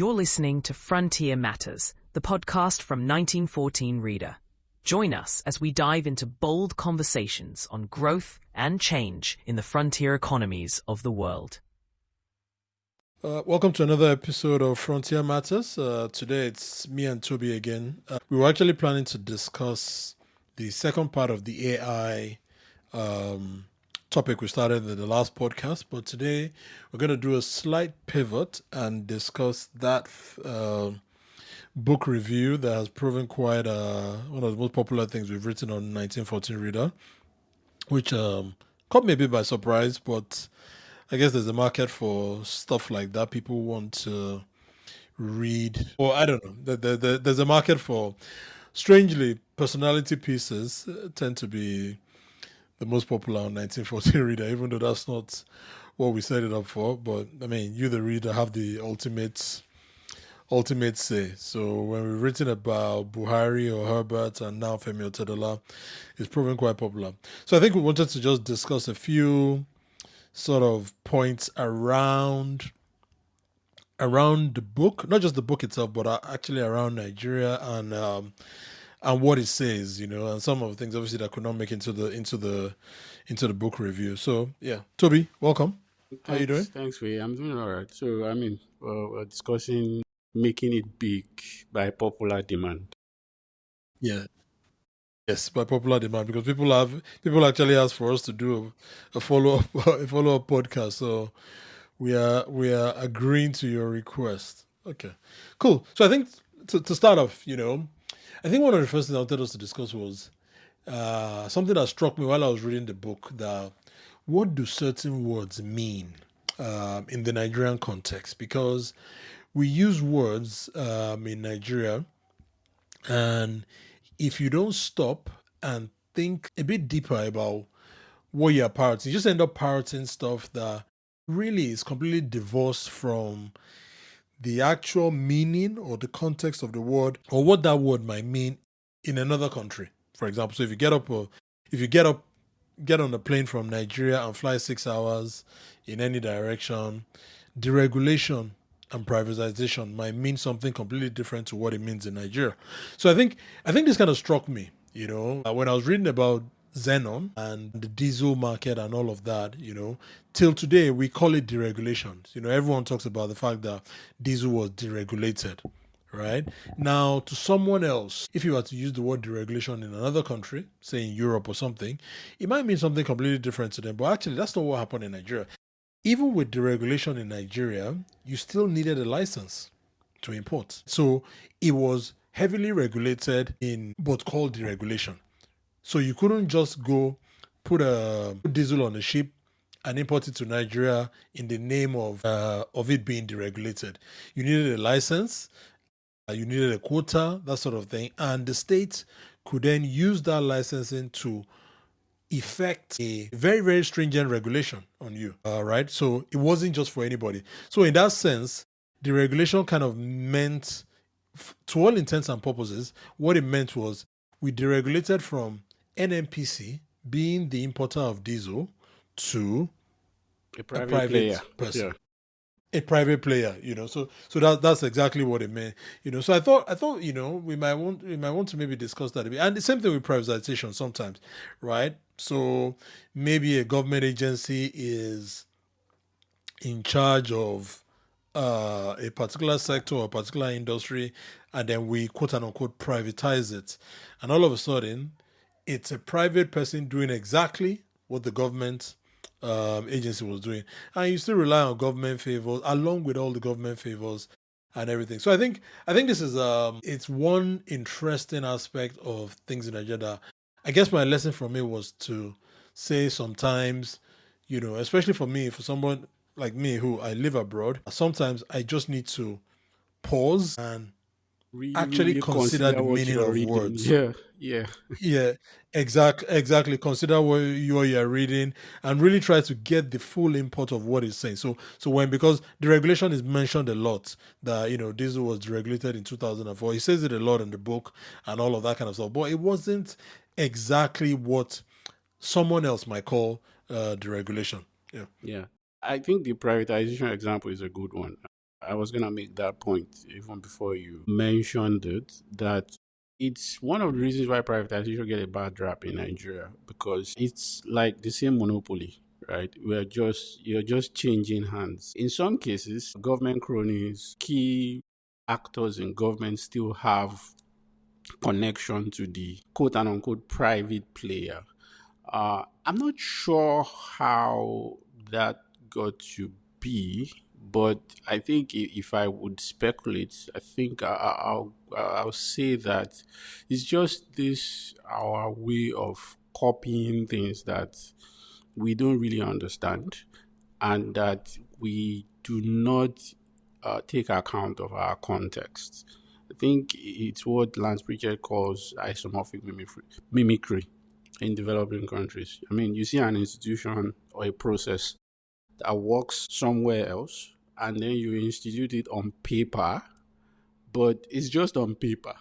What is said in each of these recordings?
You're listening to Frontier Matters, the podcast from 1914 Reader. Join us as we dive into bold conversations on growth and change in the frontier economies of the world. Welcome to another episode of Frontier Matters. Today it's me and Toby again. We were actually planning to discuss the second part of the AI topic we started in the last podcast, but today we're going to do a slight pivot and discuss that book review that has proven quite one of the most popular things we've written on 1914 Reader, which caught me a bit by surprise, but I guess there's a market for stuff like that. People want to read, or I don't know, there's a market for, strangely, personality pieces tend to be the most popular on 1914 Reader, even though that's not what we set it up for. But I mean, you, the reader, have the ultimate say. So when we've written about Buhari or Herbert and now Femi Otedola, it's proven quite popular. So I think we wanted to just discuss a few sort of points around the book, not just the book itself, but actually around Nigeria and what it says, and some of the things obviously that could not make into the book review. So yeah, Toby, welcome. How you doing? Thanks, Ray. I'm doing all right. So we're discussing making it big by popular demand. Yeah. Yes, by popular demand, because people actually ask for us to do a follow-up podcast. So we are agreeing to your request. Okay, cool. So I think to start off, I think one of the first things I wanted us to discuss was something that struck me while I was reading the book, that what do certain words mean in the Nigerian context? Because we use words in Nigeria, and if you don't stop and think a bit deeper about what you're parroting, you just end up parroting stuff that really is completely divorced from the actual meaning or the context of the word, or what that word might mean in another country. For example, so if you get on a plane from Nigeria and fly 6 hours in any direction, deregulation and privatization might mean something completely different to what it means in Nigeria. So I think this kind of struck me, when I was reading about Xenon and the diesel market and all of that, till today we call it deregulation. Everyone talks about the fact that diesel was deregulated, right? Now, to someone else, if you were to use the word deregulation in another country, say in Europe or something, it might mean something completely different to them. But actually, that's not what happened in Nigeria. Even with deregulation in Nigeria, you still needed a license to import. So it was heavily regulated but called deregulation. So you couldn't just go put diesel on a ship and import it to Nigeria in the name of it being deregulated. You needed a license, you needed a quota, that sort of thing, and the state could then use that licensing to effect a very, very stringent regulation on you, right? So it wasn't just for anybody. So in that sense, the regulation kind of meant, to all intents and purposes, what it meant was we deregulated from NNPC being the importer of diesel to a private player. person. Yeah. A private player, so that's exactly what it meant, so I thought we might want to maybe discuss that a bit. And the same thing with privatization sometimes, right? So maybe a government agency is in charge of a particular sector or a particular industry, and then we quote unquote privatize it, and all of a sudden it's a private person doing exactly what the government agency was doing, and you still rely on government favors along with all the government favors and everything. So I think this is it's one interesting aspect of things in Nigeria that I guess my lesson from it was to say sometimes, especially for someone like me who I live abroad, sometimes I just need to pause and actually consider the meaning of words. Yeah, exactly. Consider what you're reading and really try to get the full import of what it's saying. So because the regulation is mentioned a lot, that diesel was deregulated in 2004. He says it a lot in the book and all of that kind of stuff, but it wasn't exactly what someone else might call deregulation. Yeah. I think the privatization example is a good one. I was gonna make that point even before you mentioned it. That it's one of the reasons why privatization get a bad rap in Nigeria, because it's like the same monopoly, right? You're just changing hands. In some cases, government cronies, key actors in government still have connection to the quote and unquote private player. I'm not sure how that got to be, but I think if I would speculate, I think I'll say that it's just this our way of copying things that we don't really understand, and that we do not take account of our context. I think it's what Lance Pritchard calls isomorphic mimicry in developing countries. I mean, you see an institution or a process that works somewhere else, and then you institute it on paper, but it's just on paper.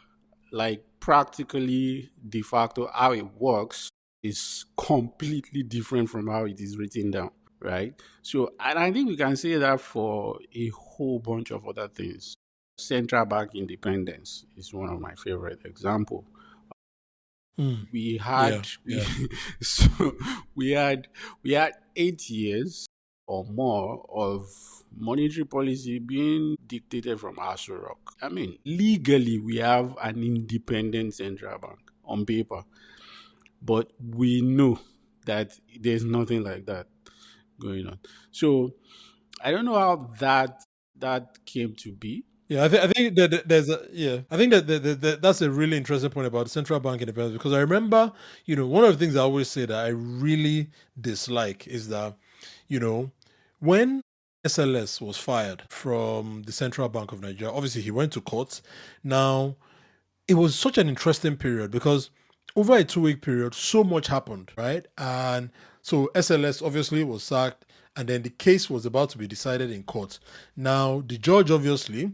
Like, practically, de facto, how it works is completely different from how it is written down, right? So, and I think we can say that for a whole bunch of other things. Central bank independence is one of my favorite examples. We Yeah, had we yeah. so we had 8 years or more of monetary policy being dictated from Aso Rock. I mean, legally we have an independent central bank on paper, but we know that there's nothing like that going on. So I don't know how that came to be. Yeah, I think that there's a yeah. I think that that's a really interesting point about central bank independence, because I remember, one of the things I always say that I really dislike is that, when SLS was fired from the Central Bank of Nigeria, obviously he went to court. Now, it was such an interesting period because over a 2 week period, so much happened, right? And so SLS obviously was sacked, and then the case was about to be decided in court. Now, the judge obviously,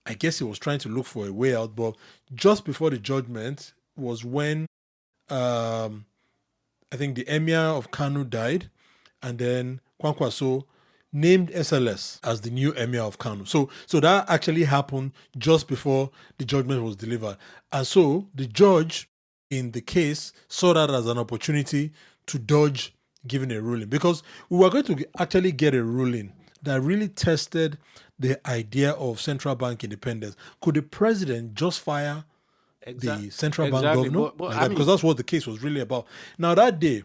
I guess he was trying to look for a way out, but just before the judgment was when um, I think the emir of Kanu died, and then Kwankwaso named SLS as the new emir of Kanu. So that actually happened just before the judgment was delivered, and so the judge in the case saw that as an opportunity to dodge giving a ruling, because we were going to actually get a ruling that really tested the idea of central bank independence. Could the president just fire the central bank Exactly, governor but like I that? Because mean, that's what the case was really about. Now that day,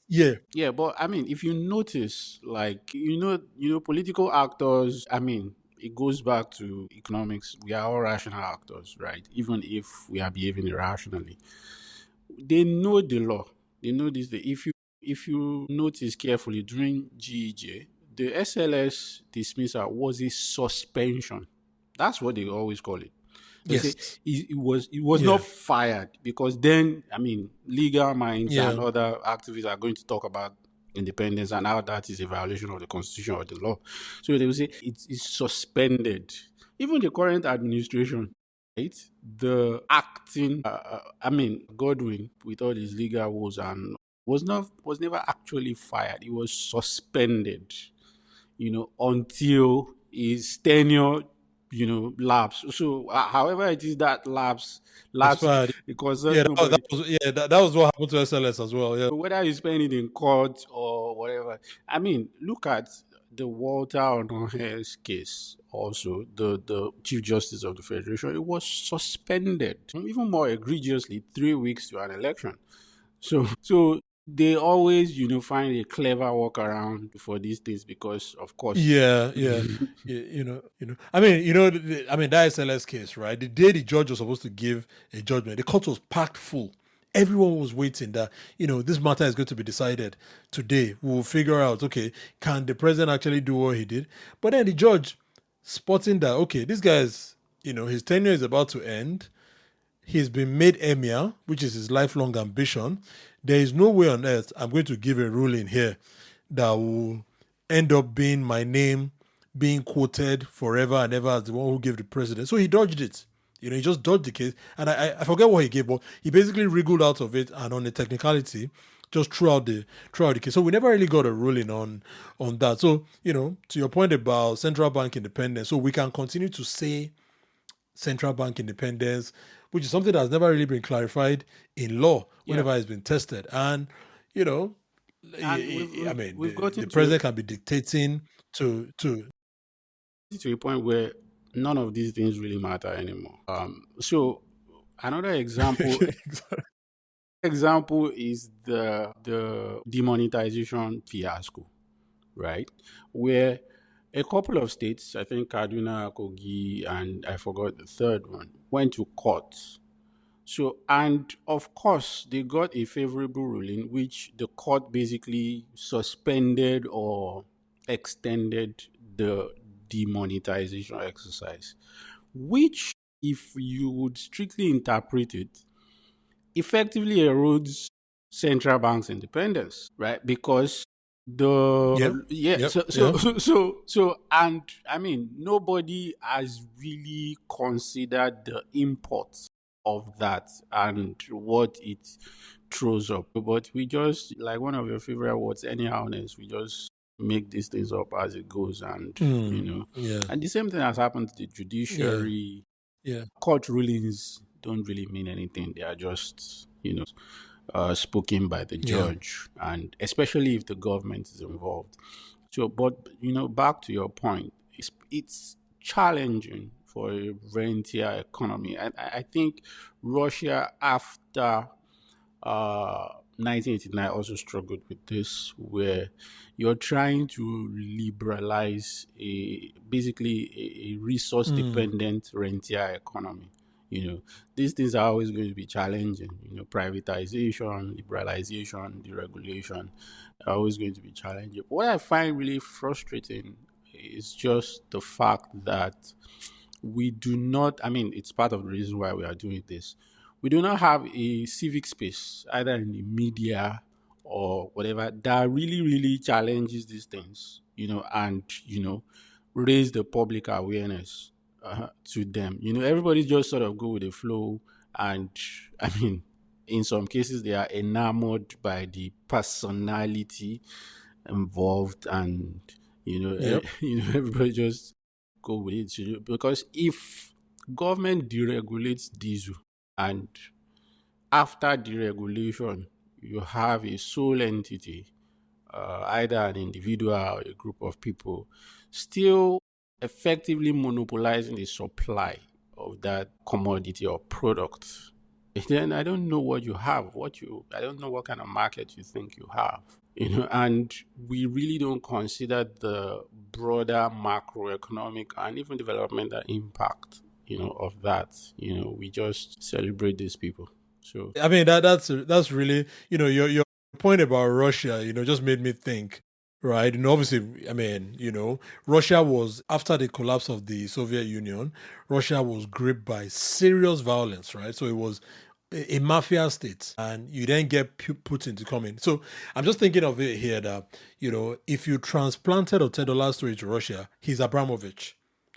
yeah, yeah, but I mean, if you notice, like, political actors, I mean, it goes back to economics. We are all rational actors, right? Even if we are behaving irrationally, they know the law. They know this. If you notice carefully during GEJ, the SLS dismissal was a suspension. That's what they always call it. They say yes, it was yeah, not fired, because then, I mean, legal minds and yeah, other activists are going to talk about independence and how that is a violation of the constitution or the law. So they will say it's suspended. Even the current administration, right? The acting, I mean, Godwin, with all his legal woes, and was never actually fired. He was suspended, until his tenure, lapse. So, however it is that lapse, expired. it concerns Yeah, nobody. that was what happened to SLS as well. Yeah, So whether you spend it in court or whatever, I mean, look at the Walter Onohe's case. Also, the Chief Justice of the Federation, it was suspended. Even more egregiously, 3 weeks to an election. So they always, find a clever workaround for these things, because, of course, yeah, yeah. I mean, I mean, that SLS case, right? The day the judge was supposed to give a judgment, the court was packed full. Everyone was waiting that, this matter is going to be decided today. We'll figure out, okay, can the president actually do what he did? But then the judge, spotting that, okay, this guy's, his tenure is about to end. He's been made emir, which is his lifelong ambition. There is no way on earth I'm going to give a ruling here that will end up being my name being quoted forever and ever as the one who gave the president. So he dodged it. He just dodged the case. And I forget what he gave, but he basically wriggled out of it, and on a technicality just throughout the case. So we never really got a ruling on that. So, to your point about central bank independence, so we can continue to say central bank independence, which is something that's never really been clarified in law Yeah. whenever it's been tested. And, you know, And we've I we've, mean, we've the gotten to president can be dictating to a point where none of these things really matter anymore. So another example is the demonetization fiasco, right? Where a couple of states, I think Kaduna, Kogi, and I forgot the third one, went to court. So, and of course, they got a favorable ruling, which the court basically suspended or extended the demonetization exercise, which, if you would strictly interpret it, effectively erodes central bank's independence, right? Because yep, the yeah, yep, so yeah, and I mean nobody has really considered the import of that and what it throws up. But we just, like one of your favorite words, anyhowness, we just make these things up as it goes, and yeah, and the same thing has happened to the yeah, judiciary. yeah, Court rulings don't really mean anything. They are just, spoken by the yeah. judge, and especially if the government is involved. So, but back to your point, it's challenging for a rentier economy. I think Russia after 1989 also struggled with this, where you're trying to liberalize basically a resource dependent rentier economy. These things are always going to be challenging. Privatization, liberalization, deregulation are always going to be challenging. What I find really frustrating is just the fact that we do not, I mean, it's part of the reason why we are doing this. We do not have a civic space, either in the media or whatever, that really, really challenges these things, and, raise the public awareness to them. Everybody just sort of go with the flow. And I mean, in some cases, they are enamored by the personality involved, and Yep. everybody just go with it because if government deregulates diesel, and after deregulation you have a sole entity, either an individual or a group of people, still effectively monopolizing the supply of that commodity or product, then I don't know what you have, I don't know what kind of market you think you have. And we really don't consider the broader macroeconomic and even developmental impact, of that. We just celebrate these people. So I mean that's really, your point about Russia, just made me think, right? And obviously, I mean, Russia was, after the collapse of the Soviet Union, Russia was gripped by serious violence, right? So it was a mafia state, and you then get Putin to come in. So I'm just thinking of it here that, if you transplanted Otedola story to Russia, he's Abramovich.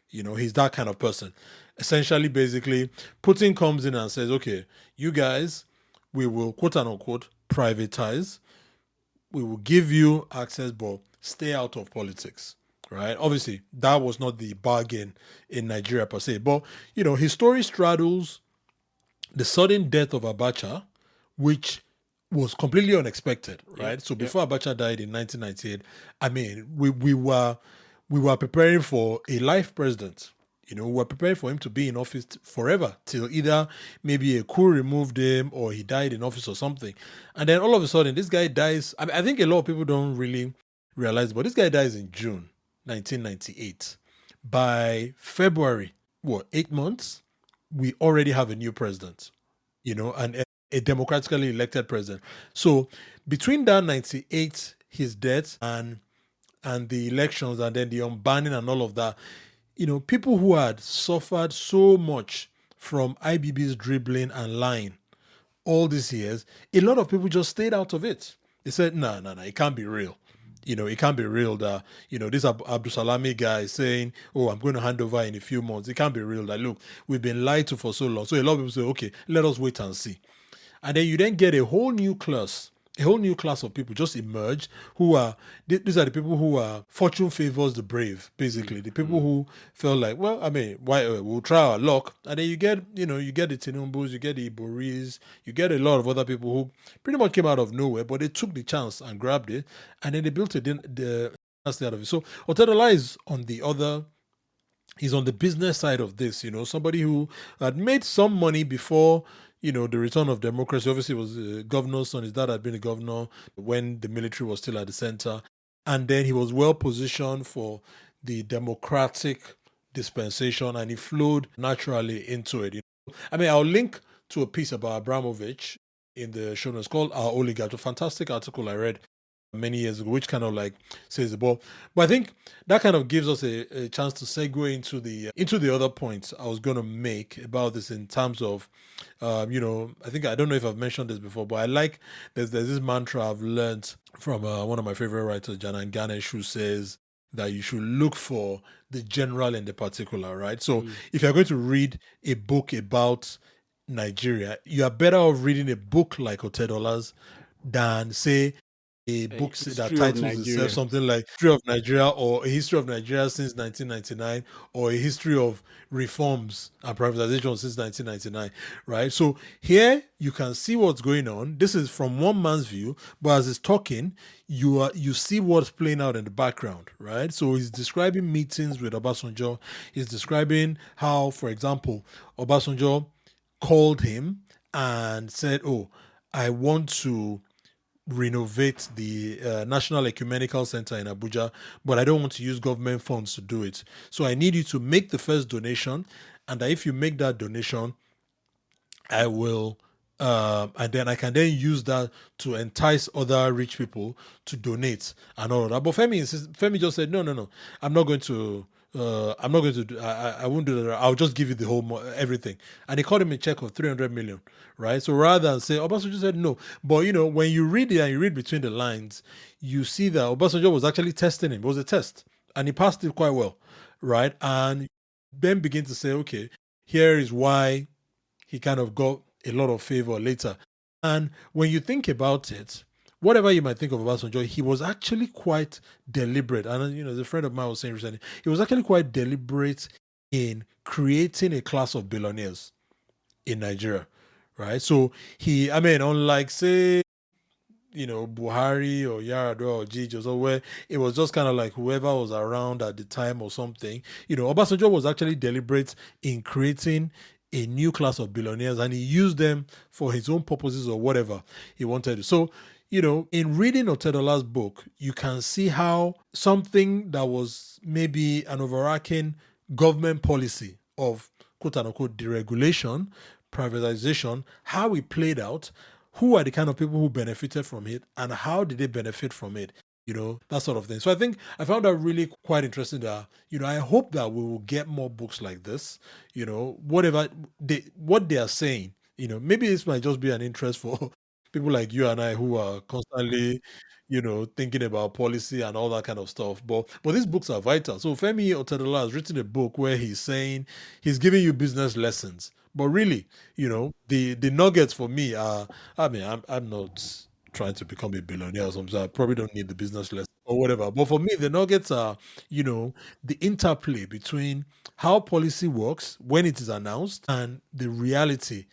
He's that kind of person. Essentially, basically, Putin comes in and says, okay, you guys, we will quote unquote privatize. We will give you access, but stay out of politics. Right? Obviously, that was not the bargain in Nigeria per se. But, his story straddles the sudden death of Abacha, which was completely unexpected, yeah, right? So yeah, before Abacha died in 1998, I mean, we were preparing for a life president. We were preparing for him to be in office forever till either maybe a coup removed him or he died in office or something. And then all of a sudden, this guy dies. I think a lot of people don't really realize, but this guy dies in June 1998. By February, what, 8 months? We already have a new president, and a democratically elected president. So between that 98, his death, and the elections, and then the unbanning and all of that, people who had suffered so much from IBB's dribbling and lying all these years, a lot of people just stayed out of it. They said, no, no, no, it can't be real. It can't be real that, this Abdul Salami guy is saying, oh, I'm going to hand over in a few months. It can't be real that, look, we've been lied to for so long. So a lot of people say, okay, let us wait and see. And then you then get a whole new class, a whole new class of people just emerged who are these are the people who are fortune favors the brave, basically. The people who felt like, well, I mean, why we'll try our luck. And then you get the Tinumbus, you get the Iboris, you get a lot of other people who pretty much came out of nowhere, but they took the chance and grabbed it, and then they built it in the out of it. So Otedola is on the other. He's on the business side of this, somebody who had made some money before, the return of democracy. Obviously, it was a governor's son. His dad had been a governor when the military was still at the center. And then he was well positioned for the democratic dispensation, and he flowed naturally into it. I mean, I'll link to a piece about Abramovich in the show notes called Our Oligarch, a fantastic article I read many years ago, which kind of like says the ball. But I think that kind of gives us a chance to segue into the other points I was going to make about this in terms of, I don't know if I've mentioned this before, but I like there's this mantra I've learned from one of my favorite writers, Janan Ganesh, who says that you should look for the general and the particular, right? So if you're going to read a book about Nigeria, you are better off reading a book like Otedola's than, say, a book that titles itself something like History of Nigeria or A History of Nigeria since 1999 or A History of Reforms and Privatization since 1999, right? So here you can see what's going on. This is from one man's view, but as he's talking, you see what's playing out in the background, right? So he's describing meetings with Obasanjo. He's describing how, for example, Obasanjo called him and said, "Oh, I want to renovate the National Ecumenical Center in Abuja, but I don't want to use government funds to do it. So I need you to make the first donation, and if you make that donation, I will, and then I can then use that to entice other rich people to donate and all of that." But Femi just said, no, I'm not going to. I'm not going to do. I won't do that. I'll just give you the whole everything. And he called him a check of 300 million, right? So rather than say, Obasanjo said no, but when you read it and you read between the lines, you see that Obasanjo was actually testing him. It was a test, and he passed it quite well, right? And then begin to say, okay, here is why he kind of got a lot of favor later. And when you think about it, whatever you might think of Obasanjo, he was actually quite deliberate. And, as a friend of mine was saying recently, he was actually quite deliberate in creating a class of billionaires in Nigeria, right? So unlike, say, Buhari or Yaradua or Gijo, so where it was just kind of like whoever was around at the time or something, Obasanjo was actually deliberate in creating a new class of billionaires, and he used them for his own purposes or whatever he wanted to. So, in reading Otedola's book, you can see how something that was maybe an overarching government policy of quote unquote deregulation, privatization, how it played out, who are the kind of people who benefited from it, and how did they benefit from it, that sort of thing. So I found that really quite interesting that, I hope that we will get more books like this, whatever what they are saying, maybe this might just be an interest for people like you and I who are constantly, thinking about policy and all that kind of stuff. But these books are vital. So Femi Otedola has written a book where he's saying he's giving you business lessons. But really, the nuggets for me are, I mean, I'm not trying to become a billionaire or something. So I probably don't need the business lesson or whatever. But for me, the nuggets are, the interplay between how policy works when it is announced and the reality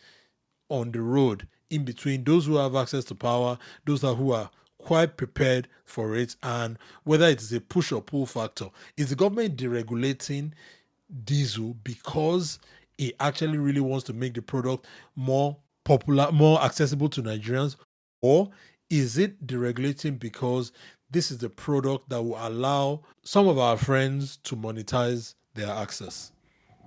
on the road in between those who have access to power, those who are quite prepared for it, and whether it is a push or pull factor. Is the government deregulating diesel because it actually really wants to make the product more popular, more accessible to Nigerians? Or is it deregulating because this is the product that will allow some of our friends to monetize their access?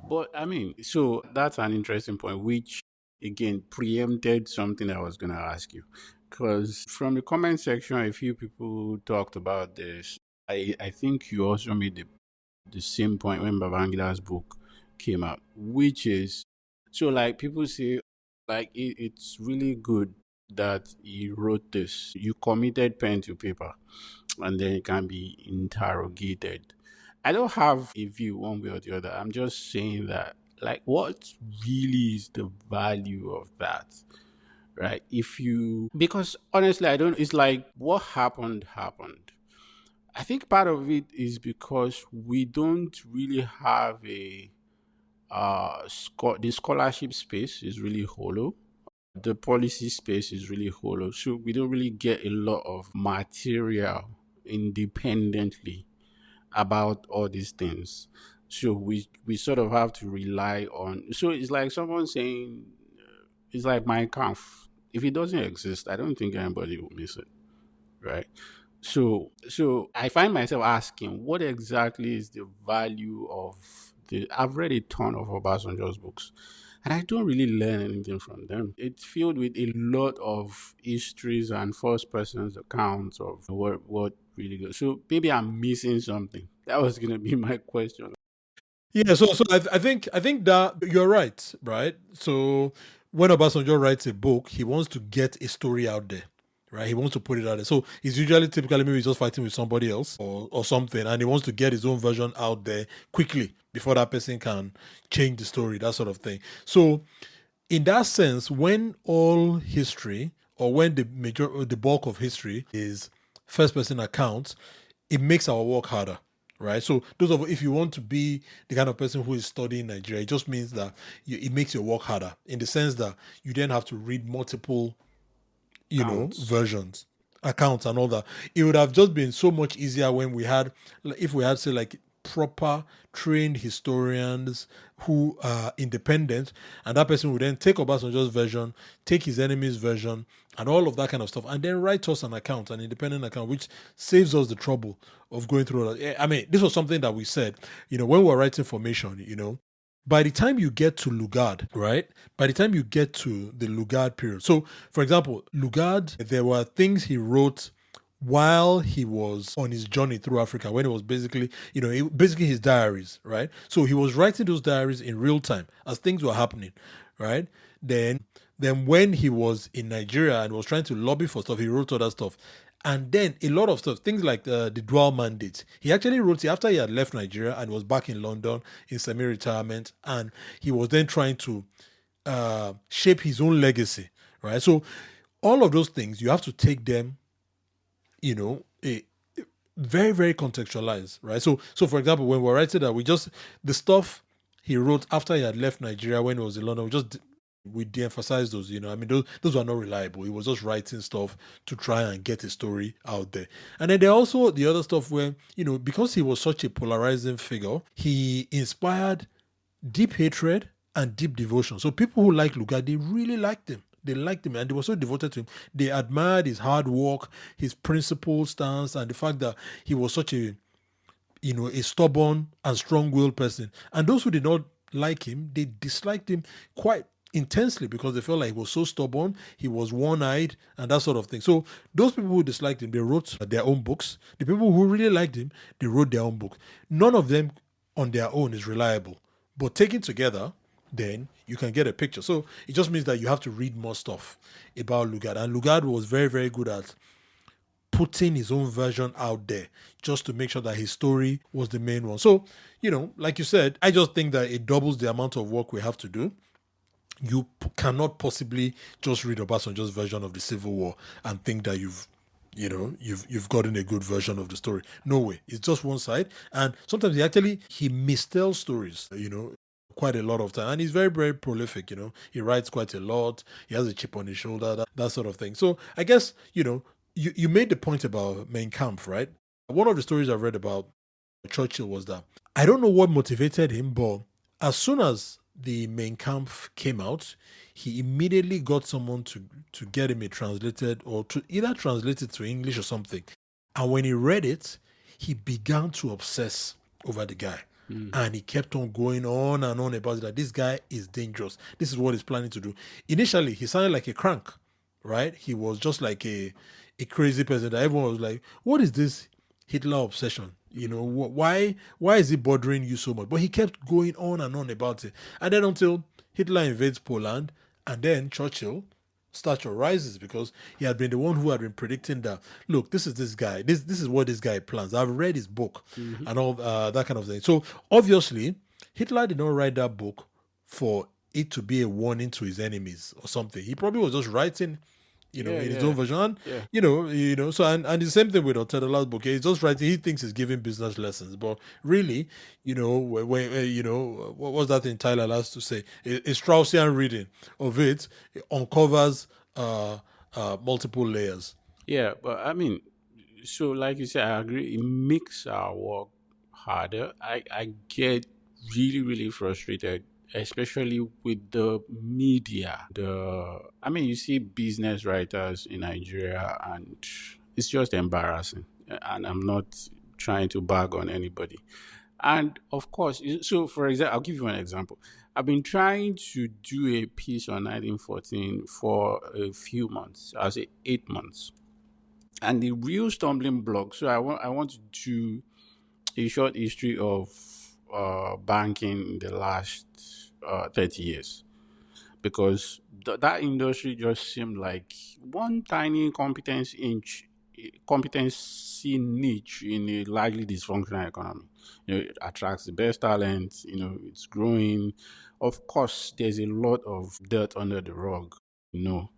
But I mean, so that's an interesting point, which again preempted something I was going to ask you. Because from the comment section, a few people talked about this. I think you also made the same point when Babangida's book came out, which is so like people say, like it's really good that he wrote this. You committed pen to paper, and then it can be interrogated. I don't have a view one way or the other. I'm just saying that, like, what really is the value of that, right? Because honestly, I don't, it's like what happened. I think part of it is because we don't really have the scholarship space is really hollow. The policy space is really hollow. So we don't really get a lot of material independently about all these things. So we sort of have to rely on. So it's like someone saying, it's like Mein Kampf. If it doesn't exist, I don't think anybody will miss it, right? So I find myself asking, what exactly is the value of the? I've read a ton of Obasanjo's books, and I don't really learn anything from them. It's filled with a lot of histories and first person's accounts of what really goes. So maybe I'm missing something. That was gonna be my question. Yeah, so I think that you're right, right? So when Obasanjo writes a book, he wants to get a story out there, right? He wants to put it out there. So he's usually typically maybe he's just fighting with somebody else or something, and he wants to get his own version out there quickly before that person can change the story, that sort of thing. So in that sense, when all history or when the bulk of history is first person accounts, it makes our work harder, right? So those of if you want to be the kind of person who is studying Nigeria, it just means that it makes your work harder in the sense that you then have to read multiple Counts. versions, accounts, and all that. It would have just been so much easier when we had, like, if we had, say, like proper trained historians who are independent, and that person would then take Obasanjo's version, take his enemy's version, and all of that kind of stuff, and then write us an account, an independent account, which saves us the trouble of going through all that. I mean, this was something that we said, when we were writing formation, by the time you get to Lugard, right? By the time you get to the Lugard period. So, for example, Lugard, there were things he wrote while he was on his journey through Africa, when it was basically, basically his diaries, right? So he was writing those diaries in real time as things were happening, right? Then when he was in Nigeria and was trying to lobby for stuff, he wrote all that stuff. And then a lot of stuff, things like the dual mandate. He actually wrote it after he had left Nigeria and was back in London in semi-retirement. And he was then trying to shape his own legacy, right? So all of those things, you have to take them, very, very contextualized, right? So for example, when we're writing that, the stuff he wrote after he had left Nigeria when he was in London, we de-emphasize those, I mean, those were not reliable. He was just writing stuff to try and get a story out there. And then there are also the other stuff where, because he was such a polarizing figure, he inspired deep hatred and deep devotion. So people who like Lugard, they really liked him. They liked him and they were so devoted to him. They admired his hard work, his principled stance, and the fact that he was such a stubborn and strong-willed person. And those who did not like him, they disliked him quite intensely because they felt like he was so stubborn, he was one-eyed, and that sort of thing. So those people who disliked him, they wrote their own books. The people who really liked him, they wrote their own book. None of them on their own is reliable, but taken together, then you can get a picture. So it just means that you have to read more stuff about Lugard. And Lugard was very, very good at putting his own version out there just to make sure that his story was the main one. So, like you said, I just think that it doubles the amount of work we have to do. You cannot possibly just read Obasanjo's version of the Civil War and think that you've gotten a good version of the story. No way. It's just one side. And sometimes he mistells stories, quite a lot of time. And he's very, very prolific, He writes quite a lot. He has a chip on his shoulder, that sort of thing. So I guess, you made the point about Mein Kampf, right? One of the stories I read about Churchill was that I don't know what motivated him, but as soon as the Mein Kampf came out, he immediately got someone to get him a translated or to either translate it to English or something. And when he read it, he began to obsess over the guy. And he kept on going on and on about it, that this guy is dangerous. This is what he's planning to do. Initially, he sounded like a crank, right? He was just like a crazy person that everyone was like, what is this Hitler obsession? Why is it bothering you so much? But he kept going on and on about it. And then until Hitler invades Poland, and then Churchill stature rises because he had been the one who had been predicting that, look, this is this guy. This is what this guy plans. I've read his book and all that kind of thing. So obviously, Hitler did not write that book for it to be a warning to his enemies or something. He probably was just writing, Yeah, in his own yeah, version. And, yeah. So and the same thing with Otedola's book. He's just writing. He thinks he's giving business lessons, but really, what was that thing Tyler last to say? A Straussian reading of it uncovers multiple layers. Yeah, but I mean, so like you said, I agree. It makes our work harder. I get really, really frustrated, especially with the media. I mean, you see business writers in Nigeria, and it's just embarrassing. And I'm not trying to bag on anybody. And of course, so for example, I'll give you an example. I've been trying to do a piece on 1914 for a few months. I'll say 8 months. And the real stumbling block. So I want to do a short history of banking in the last 30 years, because that industry just seemed like one tiny competency niche in a largely dysfunctional economy. It attracts the best talent. It's growing. Of course, there's a lot of dirt under the rug. You know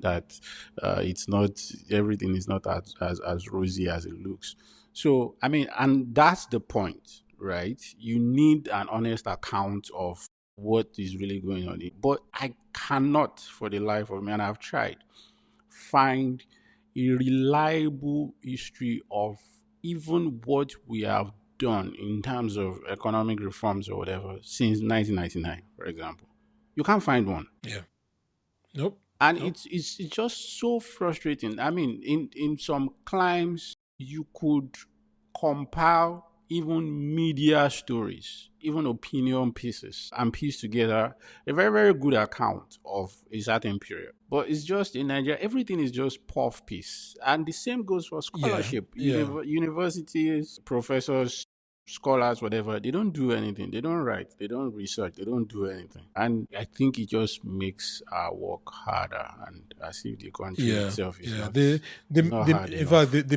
that it's not everything is not as rosy as it looks. So I mean, and that's the point, right? You need an honest account of what is really going on. But I cannot, for the life of me, and I've tried, find a reliable history of even what we have done in terms of economic reforms or whatever since 1999, for example. You can't find one. Yeah. Nope. And Nope. it's just so frustrating. I mean, in some climes you could compile even media stories, even opinion pieces, and piece together a very, very good account of a certain period. But it's just in Nigeria, everything is just puff piece. And the same goes for Yeah. scholarship. Yeah. Universities, professors, scholars, whatever, they don't do anything. They don't write, they don't research, they don't do anything. And I think it just makes our work harder, and as if the country Yeah, itself is yeah. not is The not the hard in fact enough.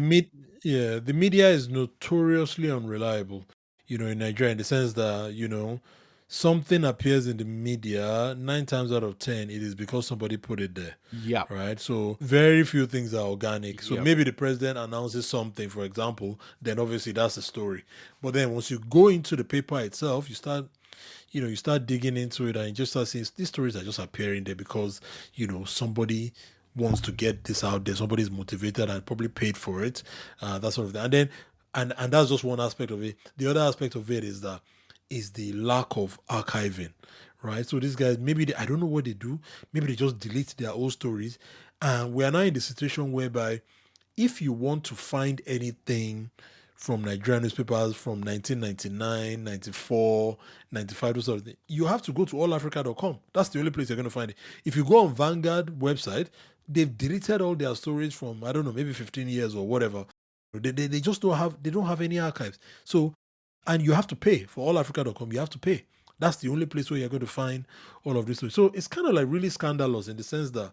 the media is notoriously unreliable. In Nigeria, in the sense that something appears in the media 9 times out of 10, it is because somebody put it there, Yep. right? So very few things are organic. So Yep. maybe the president announces something, for example, then obviously that's a story. But then once you go into the paper itself, you start digging into it and you just start seeing these stories are just appearing there because, somebody wants to get this out there. Somebody's motivated and probably paid for it. That sort of thing. And then, and that's just one aspect of it. The other aspect of it is the lack of archiving, right? So these guys, maybe I don't know what they do. Maybe they just delete their old stories. And we are now in the situation whereby if you want to find anything from Nigerian newspapers from 1999, 94, 95, those sort of things, you have to go to allafrica.com. That's the only place you're going to find it. If you go on Vanguard website, they've deleted all their stories from, I don't know, maybe 15 years or whatever. They just don't have any archives. So, and you have to pay for allafrica.com. You have to pay. That's the only place where you're going to find all of this stories. So it's kind of like really scandalous in the sense that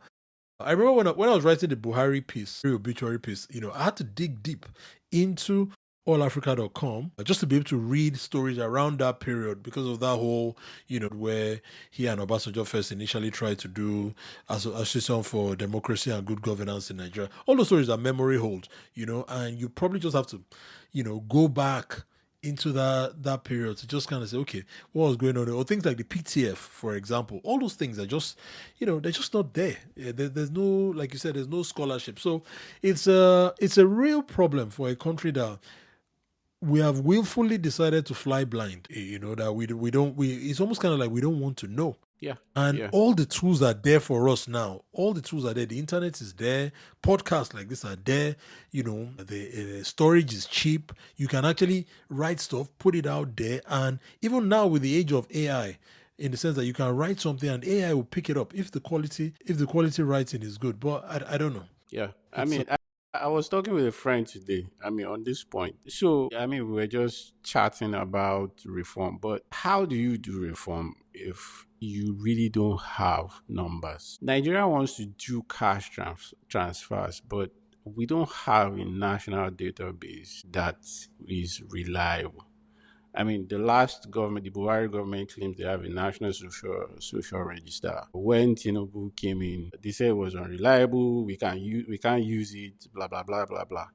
I remember when I was writing the Buhari piece, the obituary piece, I had to dig deep into allafrica.com just to be able to read stories around that period because of that whole, where he and Obasanjo first initially tried to do association for democracy and good governance in Nigeria. All those stories are memory hold, and you probably just have to, go back into that period to just kind of say, okay, what was going on there? Or things like the PTF, for example. All those things are just, they're just not there. There's no, like you said, there's no scholarship. So it's a real problem for a country that we have willfully decided to fly blind. That we don't we it's almost kind of like we don't want to know. Yeah. And Yeah. all the tools are there for us now. All the tools are there. The internet is there. Podcasts like this are there. The storage is cheap. You can actually write stuff, put it out there. And even now with the age of AI, in the sense that you can write something and AI will pick it up if the quality writing is good. But I don't know. Yeah. I It's mean, I was talking with a friend today, I mean, on this point. So, I mean, we were just chatting about reform, but how do you do reform if you really don't have numbers? Nigeria wants to do cash transfers, but we don't have a national database that is reliable. I mean, the last government, the Buhari government, claims they have a national social register. When Tinubu came in, they said it was unreliable. We can't use it. Blah blah blah blah blah.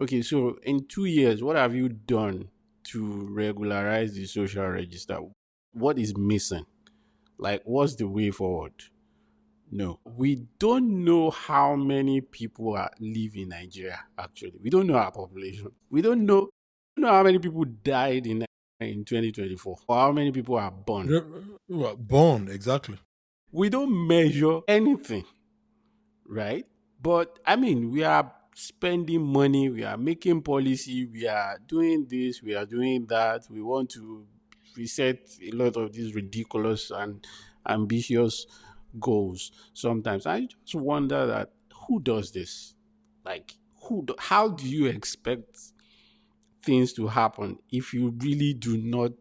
Okay, so in 2 years, what have you done to regularize the social register? What is missing? Like, what's the way forward? No, we don't know how many people live in Nigeria. Actually, we don't know our population. We don't know how many people died in 2024 or how many people are born. Well, born, exactly. We don't measure anything, right? But I mean, we are spending money, we are making policy, we are doing this, we are doing that. We want to reset a lot of these ridiculous and ambitious goals sometimes. I just wonder that who does this? Like, how do you expect things to happen if you really do not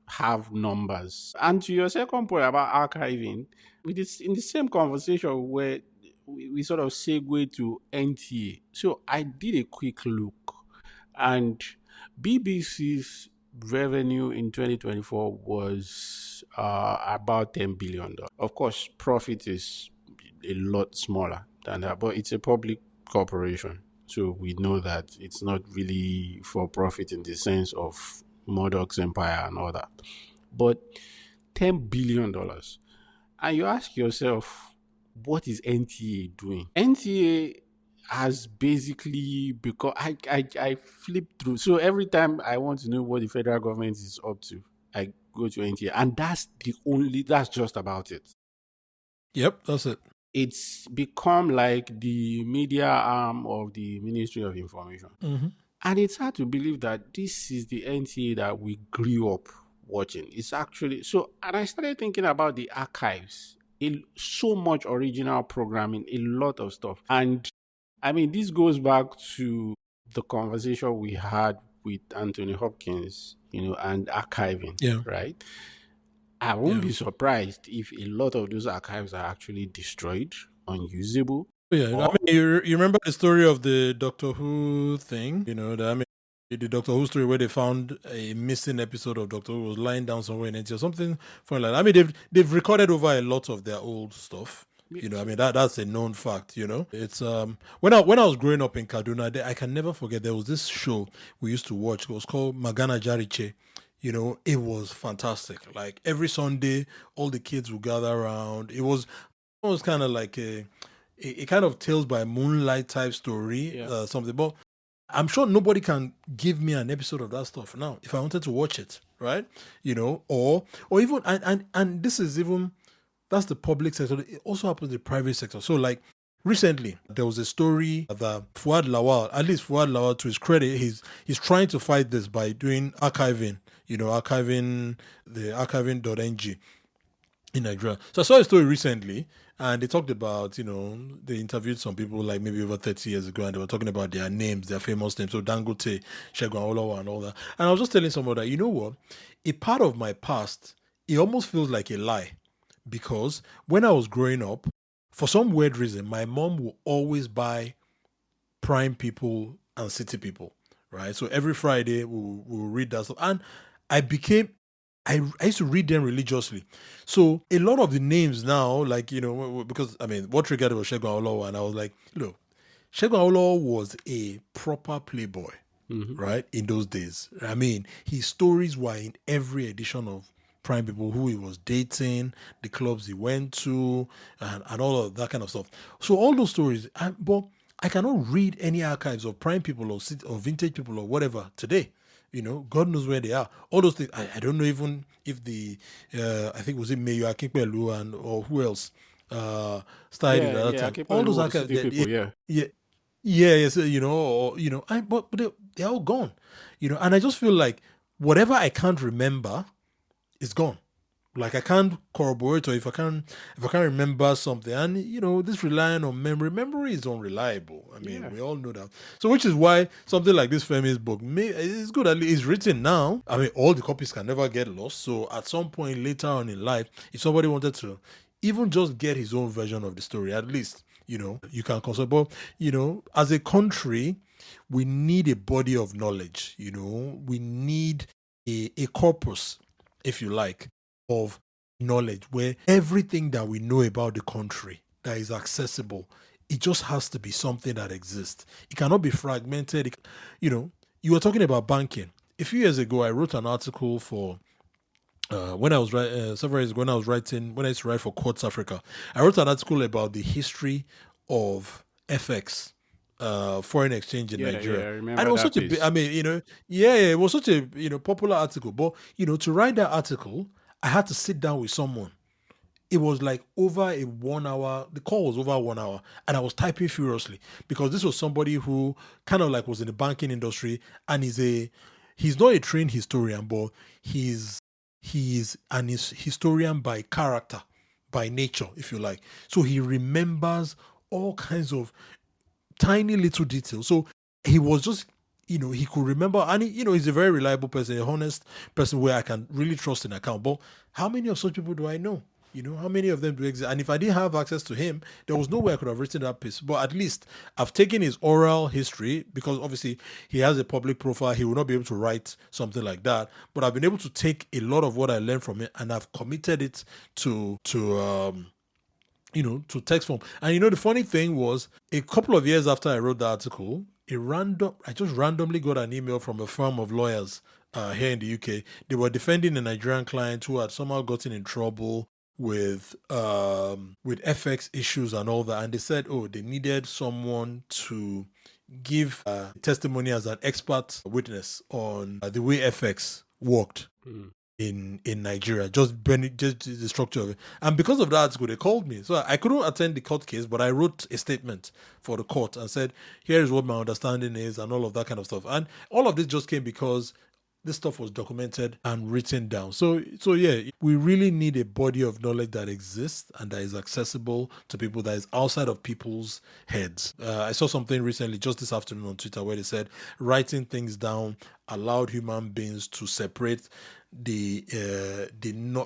have numbers? And to your second point about archiving, with this in the same conversation where we sort of segue to NTA. So I did a quick look, and BBC's revenue in 2024 was about $10 billion. Of course, profit is a lot smaller than that, but it's a public corporation. So we know that it's not really for profit in the sense of Murdoch's empire and all that. But $10 billion. And you ask yourself, what is NTA doing? NTA has basically, because I flip through. So every time I want to know what the federal government is up to, I go to NTA. And that's just about it. Yep, that's it. It's become like the media arm of the Ministry of Information. Mm-hmm. And it's hard to believe that this is the NTA that we grew up watching. It's actually so, and I started thinking about the archives. So much original programming, a lot of stuff. And I mean, this goes back to the conversation we had with Anthony Hopkins, and archiving, Yeah. right? I won't Yeah. be surprised if a lot of those archives are actually destroyed, unusable. Yeah, I mean, you remember the story of the Doctor Who thing? The Doctor Who story where they found a missing episode of Doctor Who was lying down somewhere in India, something funny like that. I mean, they've recorded over a lot of their old stuff. I mean, that's a known fact. It's when I was growing up in Kaduna, I can never forget there was this show we used to watch. It was called Magana Jariche. It was fantastic. Like every Sunday, all the kids would gather around. It was kind of like a kind of tales by moonlight type story, Yeah. something. But I'm sure nobody can give me an episode of that stuff now if I wanted to watch it, right? Or even and this is even that's the public sector. It also happens in the private sector. So like recently there was a story that Fuad Lawal, at least Fuad Lawal, to his credit, he's trying to fight this by doing archiving, archiving the archiving.ng in Nigeria. So I saw a story recently, and they talked about, they interviewed some people like maybe over 30 years ago, and they were talking about their names, their famous names. So Dangote, Segun Awolowo, and all that. And I was just telling someone that, you know what? A part of my past, it almost feels like a lie, because when I was growing up, for some weird reason, my mom will always buy Prime People and City People, right? So every Friday we'll read that stuff, and I became I used to read them religiously. So a lot of the names now, like, because I mean, what triggered it was Segun Awolowo, and I was like, look, Segun Awolowo was a proper playboy, right? In those days. I mean, his stories were in every edition of Prime People, who he was dating, the clubs he went to, and all of that kind of stuff. So all those stories, but I cannot read any archives of Prime People or Vintage People or whatever today. God knows where they are. All those things. I don't know even if I think was it Mayo Akinpelu or who else started it at that time. All those archives, people, yeah. yes, but they're all gone. And I just feel like whatever I can't remember is gone. Like I can't corroborate, or if I can't remember something, and this relying on memory is unreliable. I mean, we all know that. So which is why something like this Femi's book is good. At least it's written now. I mean, all the copies can never get lost. So at some point later on in life, if somebody wanted to even just get his own version of the story, at least you can consult. But as a country, we need a body of knowledge. We need a corpus, if you like, of knowledge where everything that we know about the country that is accessible, it just has to be something that exists. It cannot be fragmented. You know, you were talking about banking. A few years ago, I wrote an article for when I was several years ago when I used to write for Quartz Africa. I wrote an article about the history of FX, foreign exchange in Yeah, yeah, Nigeria, I and it remember was that such a big. piece. I mean, yeah, it was such a popular article. But to write that article, I had to sit down with someone. It was like over a 1 hour. The call was over 1 hour, and I was typing furiously because this was somebody who kind of like was in the banking industry, and he's not a trained historian, but he's an historian by character, by nature, if you like. So he remembers all kinds of tiny little details. So he was just, he could remember, and he's a very reliable person, a honest person where I can really trust in account. But how many of such people do I know? How many of them do exist? And if I didn't have access to him, there was no way I could have written that piece. But at least I've taken his oral history because obviously he has a public profile. He will not be able to write something like that. But I've been able to take a lot of what I learned from it and I've committed it to text form. And the funny thing was, a couple of years after I wrote the article, I just randomly got an email from a firm of lawyers here in the UK. They were defending a Nigerian client who had somehow gotten in trouble with FX issues and all that, and they said, oh, they needed someone to give testimony as an expert witness on the way FX worked in Nigeria, just the structure of it. And because of that article, they called me. So I couldn't attend the court case, but I wrote a statement for the court and said, here is what my understanding is and all of that kind of stuff. And all of this just came because this stuff was documented and written down. So yeah, we really need a body of knowledge that exists and that is accessible to people, that is outside of people's heads. I saw something recently, just this afternoon on Twitter, where they said writing things down allowed human beings to separate the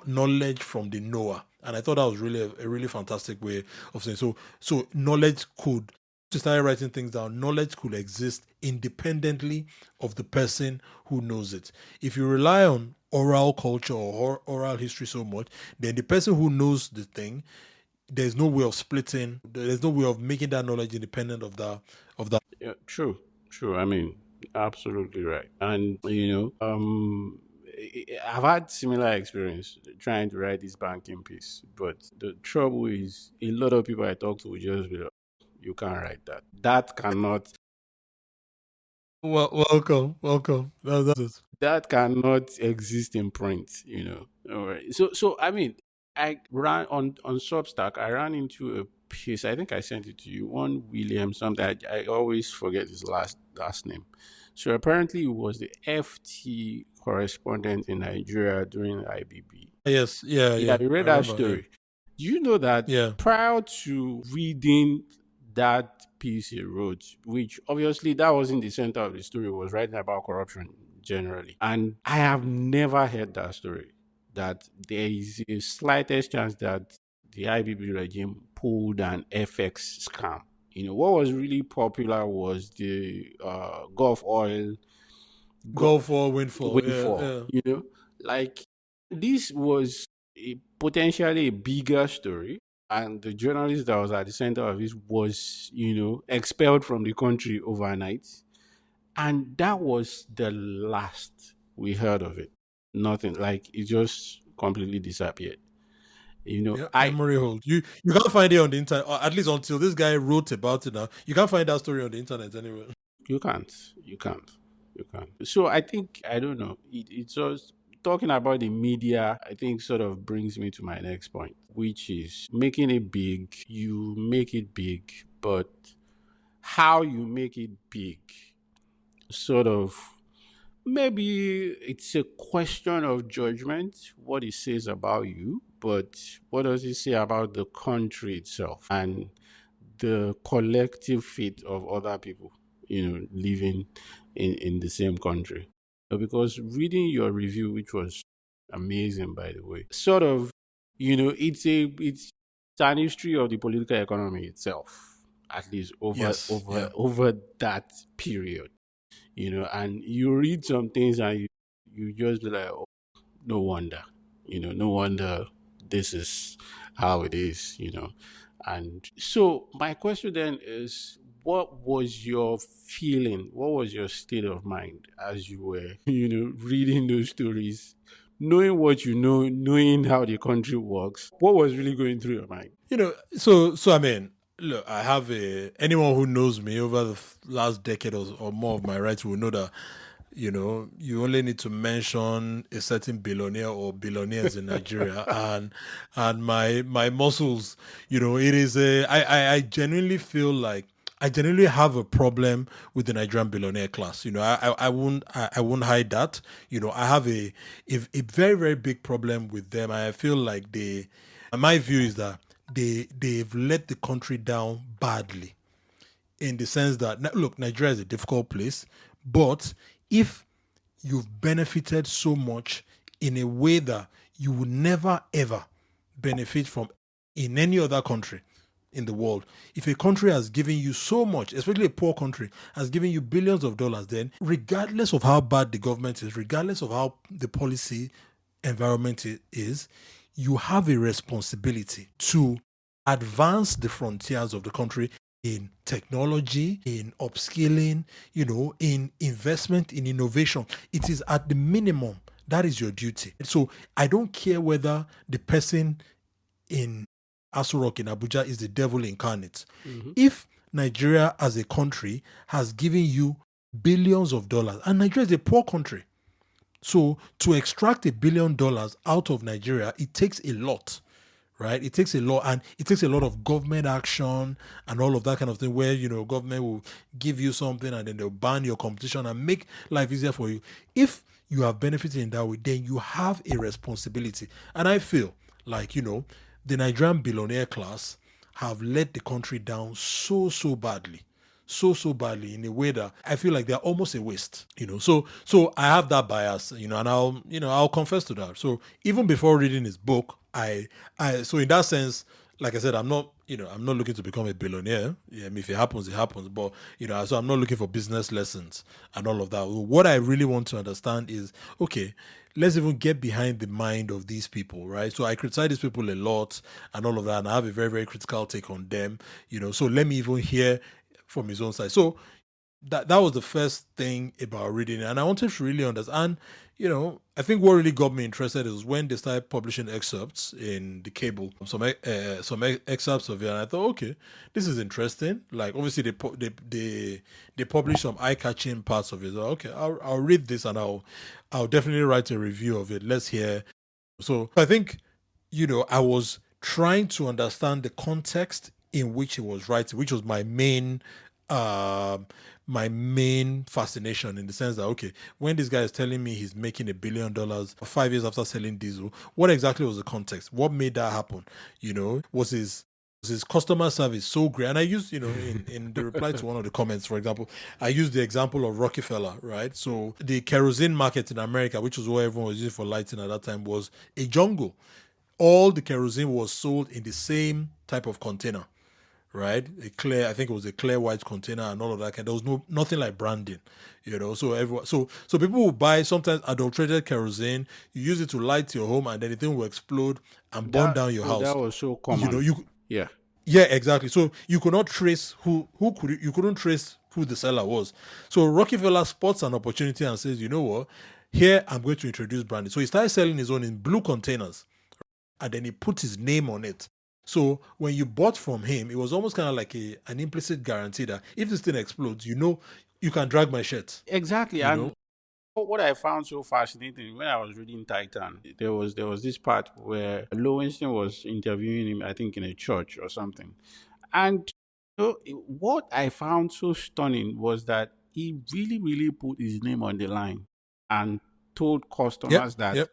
knowledge from the knower, and I thought that was really a really fantastic way of saying. So knowledge could, to start writing things down, knowledge could exist independently of the person who knows it. If you rely on oral culture or oral history so much, then the person who knows the thing, there's no way of splitting. There's no way of making that knowledge independent of that. Yeah, true, true. I mean, absolutely right. And I've had similar experience trying to write this banking piece, but the trouble is, a lot of people I talk to will just be like, "You can't write that. That cannot. Well, welcome. That's it. That cannot exist in print." All right. So I mean, I ran on Substack. I ran into a piece. I think I sent it to you. One William something. I always forget his last name. So apparently, he was the FT correspondent in Nigeria during IBB. Yes, yeah, Yeah, yeah. you I read that remember. Yeah, story. Do you know that yeah. prior to reading that piece he wrote, which obviously that wasn't the center of the story, was writing about corruption generally. And I have never heard that story. That there is a slightest chance that the IBB regime pulled an FX scam. What was really popular was the Gulf oil Go for windfall. Yeah, windfall. yeah. Like this was potentially a bigger story, and the journalist that was at the center of this was, expelled from the country overnight, and that was the last we heard of it. Nothing, like it just completely disappeared. Yeah, I memory hold. You can't find it on the internet, or at least until this guy wrote about it now. You can't find that story on the internet anywhere. You can't. You can't. You can't. So I think, I don't know. It's just talking about the media, I think sort of brings me to my next point, which is making it big. You make it big, but how you make it big, sort of, maybe it's a question of judgment, what it says about you, but what does it say about the country itself and the collective fate of other people, living in the same country? Because reading your review, which was amazing, by the way, sort of, it's an history of the political economy itself, at least over Yes. over Yeah. over that period. And you read some things and you just be like, oh, no wonder, no wonder this is how it is, And so my question then is, what was your feeling? What was your state of mind as you were, reading those stories, knowing what you know, knowing how the country works? What was really going through your mind? So I mean, look, I have anyone who knows me over the last decade or more of my rights will know that you only need to mention a certain billionaire or billionaires in Nigeria, and my muscles, it is I genuinely feel like I genuinely have a problem with the Nigerian billionaire class. I won't hide that. I have a very very big problem with them. I feel like my view is that they've let the country down badly, in the sense that, look, Nigeria is a difficult place, but if you've benefited so much in a way that you will never ever benefit from in any other country in the world. If a country has given you so much, especially a poor country, has given you billions of dollars, then regardless of how bad the government is, regardless of how the policy environment is, you have a responsibility to advance the frontiers of the country in technology, in upskilling, in investment, in innovation. It is at the minimum. That is your duty. So I don't care whether the person in Aso Rock in Abuja is the devil incarnate. Mm-hmm. If Nigeria as a country has given you billions of dollars, and Nigeria is a poor country, so to extract $1 billion out of Nigeria, it takes a lot, right? It takes a lot, and it takes a lot of government action and all of that kind of thing, where government will give you something and then they'll ban your competition and make life easier for you. If you have benefited in that way, then you have a responsibility. And I feel like the Nigerian billionaire class have let the country down so badly. So badly, in a way that I feel like they're almost a waste, So I have that bias, and I'll confess to that. So even before reading his book, so in that sense, like I said, I'm not looking to become a billionaire. Yeah, I mean, if it happens, it happens. But so I'm not looking for business lessons and all of that. What I really want to understand is, okay, let's even get behind the mind of these people, right? So I criticize these people a lot and all of that, and I have a very very critical take on them. So let me even hear from his own side. So that was the first thing about reading it, and I wanted to really understand. I think what really got me interested is when they started publishing excerpts in the cable, some excerpts of it, and I thought, okay, this is interesting. Like, obviously they publish some eye-catching parts of it. So, okay, I'll read this and I'll definitely write a review of it. Let's hear. So I think I was trying to understand the context in which he was writing, which was my main fascination, in the sense that, okay, when this guy is telling me he's making $1 billion 5 years after selling diesel, what exactly was the context? What made that happen? Was his customer service so great? And I used, in the reply to one of the comments, for example, I used the example of Rockefeller, right? So the kerosene market in America, which was what everyone was using for lighting at that time, was a jungle. All the kerosene was sold in the same type of container, right? I think it was a clear white container and all of that. There was nothing like branding, So everyone, so people will buy sometimes adulterated kerosene. You use it to light your home, and then the thing will explode and burn down your house. That was so common. Yeah. Yeah, exactly. So you could not trace you couldn't trace who the seller was. So Rockefeller spots an opportunity and says, you know what? Here I'm going to introduce branding. So he started selling his own in blue containers, and then he put his name on it. So when you bought from him, it was almost kind of like an implicit guarantee that if this thing explodes, you can drag my shirt. Exactly. And what I found so fascinating when I was reading Titan, there was this part where Lowenstein was interviewing him, I think in a church or something. And what I found so stunning was that he really, really put his name on the line and told customers that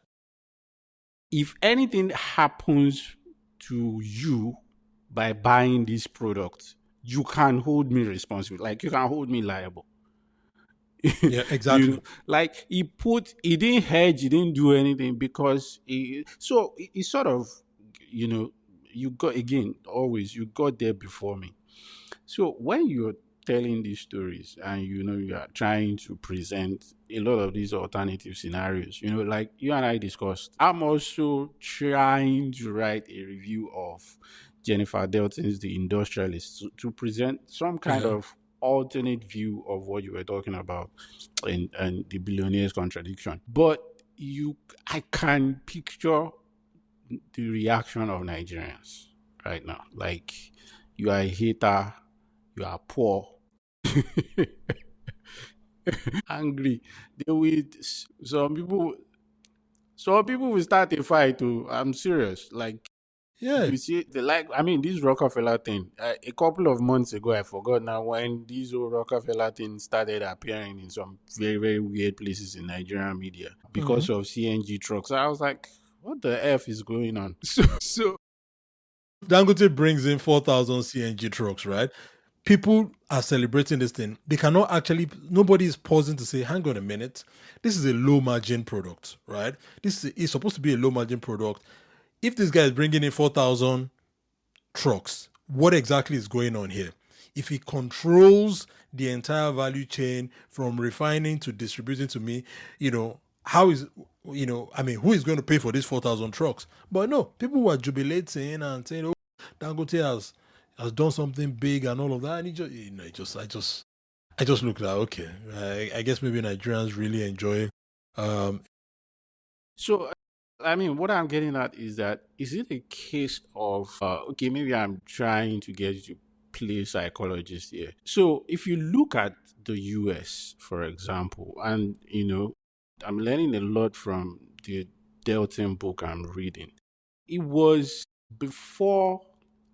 if anything happens to you by buying this product, you can hold me responsible. Like, you can hold me liable. Yeah, exactly. Like, he didn't hedge, he didn't do anything, because he sort of, you got there before me. So when you're telling these stories and you are trying to present a lot of these alternative scenarios, like you and I discussed, I'm also trying to write a review of Jennifer Delton's The Industrialist to present some kind Yeah. of alternate view of what you were talking about and the billionaire's contradiction. But I can picture the reaction of Nigerians right now. Like, you are a hater, you are poor, angry. They will some people will start a fight too. I'm serious. Like, Yeah. you see, this Rockefeller thing. A couple of months ago, I forgot now when these old Rockefeller things started appearing in some very, very weird places in Nigerian media Mhm. because of CNG trucks. I was like, what the F is going on? So Dangote brings in 4,000 CNG trucks, right? People are celebrating this thing. They cannot actually, nobody is pausing to say, hang on a minute, this is a low margin product, right? Is supposed to be a low margin product. If this guy is bringing in 4,000 trucks, what exactly is going on here? If he controls the entire value chain from refining to distributing to me, how is, who is going to pay for these 4,000 trucks? But no, people were jubilating and saying, oh, Dangote has done something big and all of that. And he just, I just looked at, okay, I guess maybe Nigerians really enjoy. Um, So, what I'm getting at is that is it a case of okay, maybe I'm trying to get you to play psychologist here. So, if you look at the US, for example, and I'm learning a lot from the Delton book I'm reading. It was before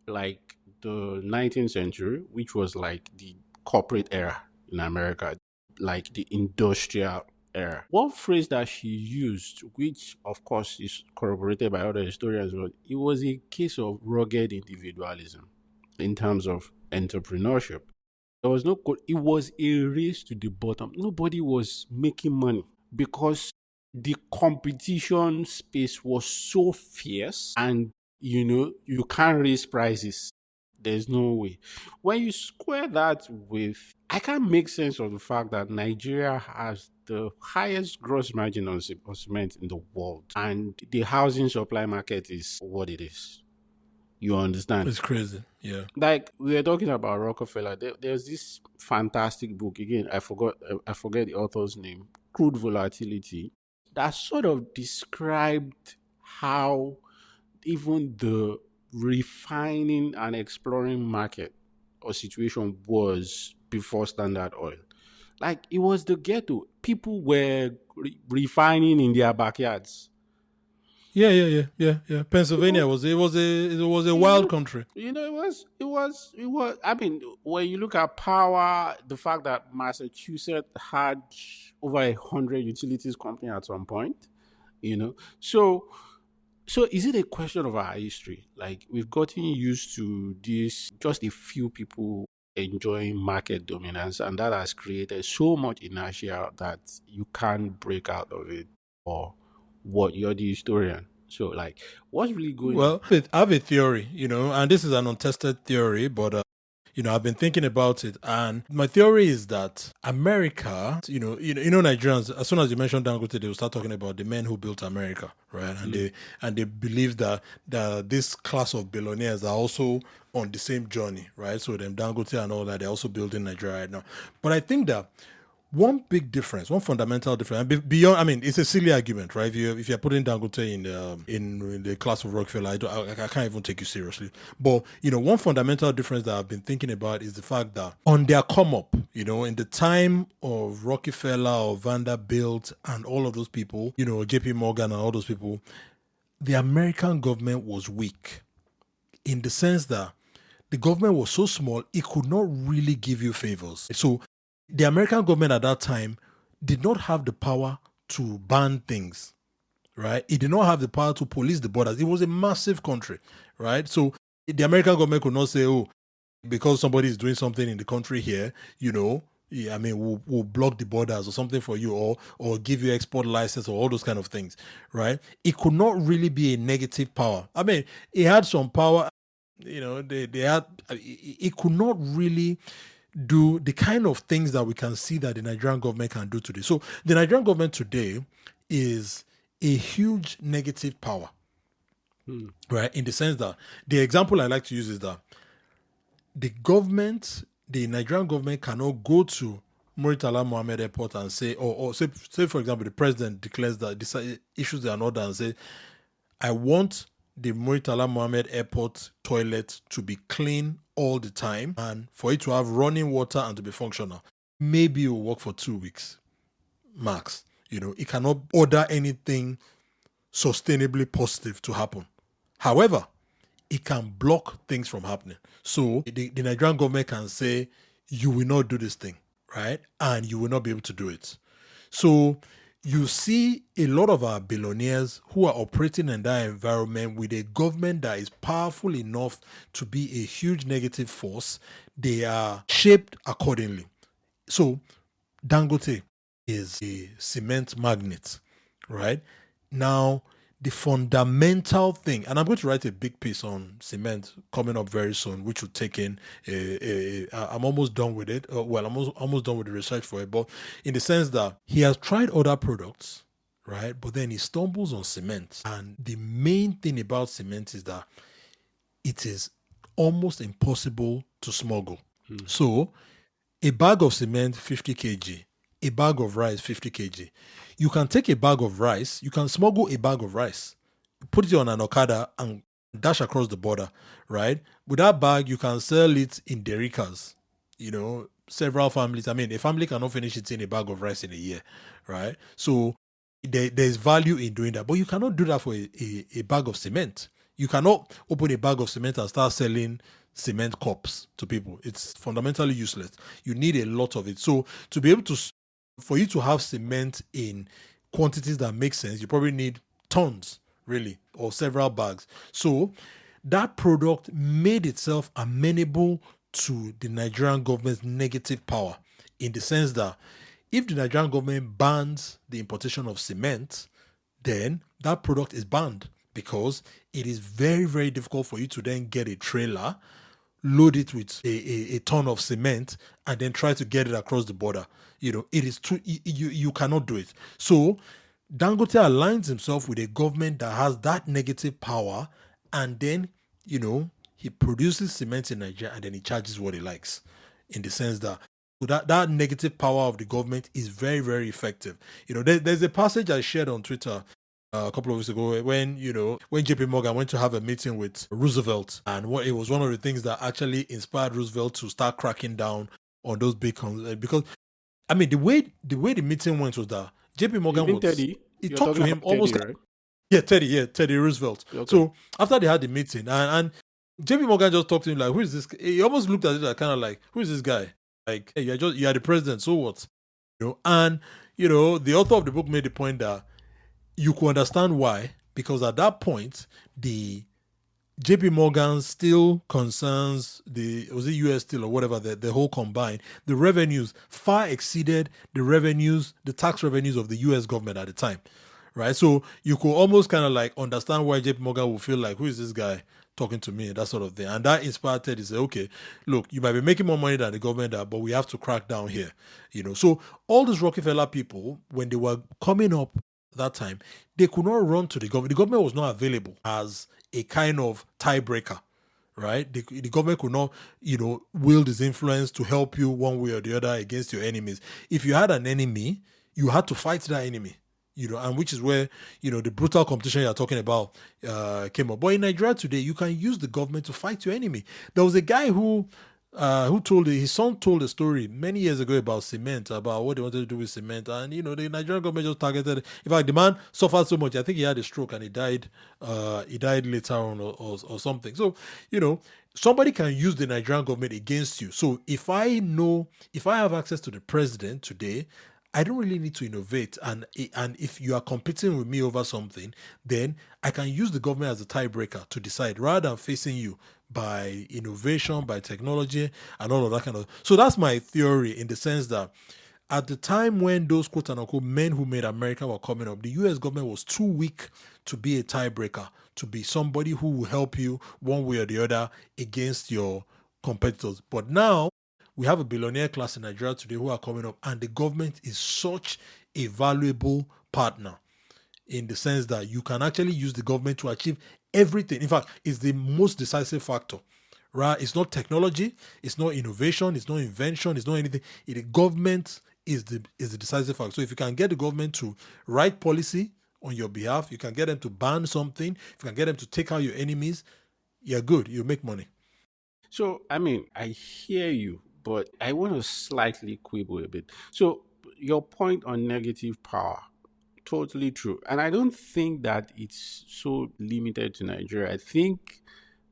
like the 19th century, which was like the corporate era in America, like the industrial era. One phrase that she used, which of course is corroborated by other historians, was it was a case of rugged individualism in terms of entrepreneurship. There was no it was a race to the bottom. Nobody was making money because the competition space was so fierce and you can't raise prices. There's no way. When you square that with, I can't make sense of the fact that Nigeria has the highest gross margin on cement in the world, and the housing supply market is what it is. You understand? it's crazy. Yeah. Like we were talking about Rockefeller, there's this fantastic book. Again, I forget the author's name. Crude Volatility, that sort of described how even the refining and exploring market or situation was before Standard Oil. Like, it was the ghetto. People were refining in their backyards. Yeah. Pennsylvania People, was a you wild know, country. it was. I mean, when you look at power, the fact that Massachusetts had over 100 utilities company at some point, so is it a question of our history? Like, we've gotten used to this, just a few people enjoying market dominance, and that has created so much inertia that you can't break out of it. Or what? You're the historian. So, like, what's really going on? Well, I have a theory, and this is an untested theory, but I've been thinking about it, and my theory is that America, Nigerians, as soon as you mention Dangote, they will start talking about the men who built America, right? And they believe that this class of billionaires are also on the same journey, right? So them Dangote and all that, they're also building Nigeria right now. But I think that one big difference, one fundamental difference, and beyond, I mean, it's a silly argument, right? If you're putting Dangote in the class of Rockefeller, I can't even take you seriously. But one fundamental difference that I've been thinking about is the fact that on their come up, in the time of Rockefeller or Vanderbilt and all of those people, J.P. Morgan and all those people, the American government was weak in the sense that the government was so small, it could not really give you favors. So the American government at that time did not have the power to ban things, right? It did not have the power to police the borders. It was a massive country, right? So the American government could not say, oh, because somebody is doing something in the country here, yeah, I mean, we'll block the borders or something for you, or give you export license or all those kind of things, right? It could not really be a negative power. I mean, it had some power, they had, it could not really do the kind of things that we can see that the Nigerian government can do today. So the Nigerian government today is a huge negative power, right? In the sense that the example I like to use is that the Nigerian government cannot go to Muritala Mohammed Airport and say, or say for example, the president declares that issues an order and say, I want the Muritala Mohammed Airport toilet to be clean all the time and for it to have running water and to be functional. Maybe it will work for 2 weeks, max. It cannot order anything sustainably positive to happen. However, it can block things from happening. So the Nigerian government can say, you will not do this thing, right? And you will not be able to do it. So you see a lot of our billionaires who are operating in that environment with a government that is powerful enough to be a huge negative force. They are shaped accordingly. So Dangote is a cement magnate, right? Now, the fundamental thing, and I'm going to write a big piece on cement coming up very soon, which will take in, I'm almost done with it. Well, I'm almost done with the research for it, but in the sense that he has tried other products, right? But then he stumbles on cement. And the main thing about cement is that it is almost impossible to smuggle. So a bag of cement, 50 kg, a bag of rice, 50 kg. You can take a bag of rice, you can smuggle a bag of rice, put it on an Okada and dash across the border, right? With that bag, you can sell it in derikas, several families. I mean, a family cannot finish it in a bag of rice in a year, right? So there's value in doing that, but you cannot do that for a bag of cement. You cannot open a bag of cement and start selling cement cups to people. It's fundamentally useless. You need a lot of it. So to be able to, for you to have cement in quantities that make sense, you probably need tons, really, or several bags. So that product made itself amenable to the Nigerian government's negative power, in the sense that if the Nigerian government bans the importation of cement, then that product is banned, because it is very, very difficult for you to then get a trailer, load it with a ton of cement, and then try to get it across the border. It is too, you cannot do it. So Dangote aligns himself with a government that has that negative power, and then, he produces cement in Nigeria and then he charges what he likes, in the sense that that negative power of the government is very, very effective. There's a passage I shared on Twitter a couple of weeks ago when JP Morgan went to have a meeting with Roosevelt, and it was one of the things that actually inspired Roosevelt to start cracking down on those big because I mean the way the meeting went was that JP Morgan he talked to him almost Teddy, right? Teddy Roosevelt. Okay. So after they had the meeting, and JP Morgan just talked to him like, who is this? He almost looked at it like, kind of like, who is this guy? Like, hey, you are the president, so what? And the author of the book made the point that you could understand why, because at that point, the JP Morgan still concerns was it US Steel or whatever, the whole combined, the revenues far exceeded the tax revenues of the US government at the time, right? So you could almost kind of like understand why JP Morgan would feel like, who is this guy talking to me, that sort of thing. And that inspired Ted to say, okay, look, you might be making more money than the government, but we have to crack down here. So all these Rockefeller people, when they were coming up that time, they could not run to the government. The government was not available as a kind of tiebreaker, right? The government could not, wield its influence to help you one way or the other against your enemies. If you had an enemy, you had to fight that enemy, and which is where, the brutal competition you're talking about came up. But in Nigeria today, you can use the government to fight your enemy. There was a guy who told his son told a story many years ago about cement, about what they wanted to do with cement, and the Nigerian government just targeted it. In fact, the man suffered so much, I think he had a stroke and he died later on or something. So somebody can use the Nigerian government against you. So if I have access to the president today, I don't really need to innovate, and if you are competing with me over something, then I can use the government as a tiebreaker to decide, rather than facing you by innovation, by technology, and all of that kind of. So that's my theory, in the sense that at the time when those quote unquote men who made America were coming up, the US government was too weak to be a tiebreaker, to be somebody who will help you one way or the other against your competitors. But now, we have a billionaire class in Nigeria today who are coming up, and the government is such a valuable partner in the sense that you can actually use the government to achieve everything. In fact, it's the most decisive factor. Right? It's not technology, it's not innovation, it's not invention, it's not anything. The government is the decisive factor. So if you can get the government to write policy on your behalf, you can get them to ban something, if you can get them to take out your enemies, you're good. You make money. So, I mean, I hear you, but I want to slightly quibble a bit. So, your point on negative power, totally true. And I don't think that it's so limited to Nigeria. I think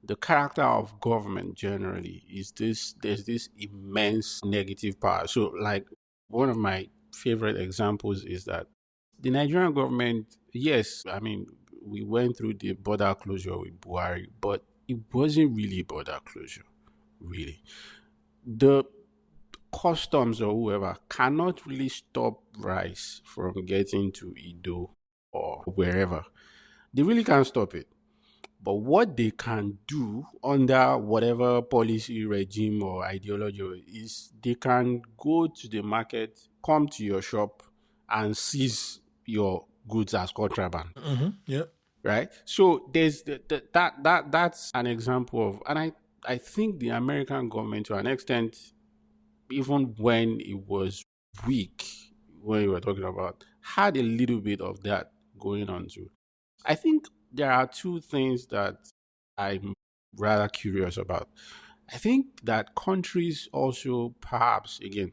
the character of government generally is this there's this immense negative power. So, like, one of my favorite examples is that the Nigerian government, yes, I mean, we went through the border closure with Buhari, but it wasn't really border closure, really. The customs or whoever cannot really stop rice from getting to Ido or wherever. They really can't stop it. But what they can do under whatever policy regime or ideology is they can go to the market, come to your shop, and seize your goods as contraband. Yeah. Right? So there's that's an example of, and I think the American government to an extent, even when it was weak, when you were talking about, had a little bit of that going on too. I think there are two things that I'm rather curious about. I think that countries also, perhaps, again,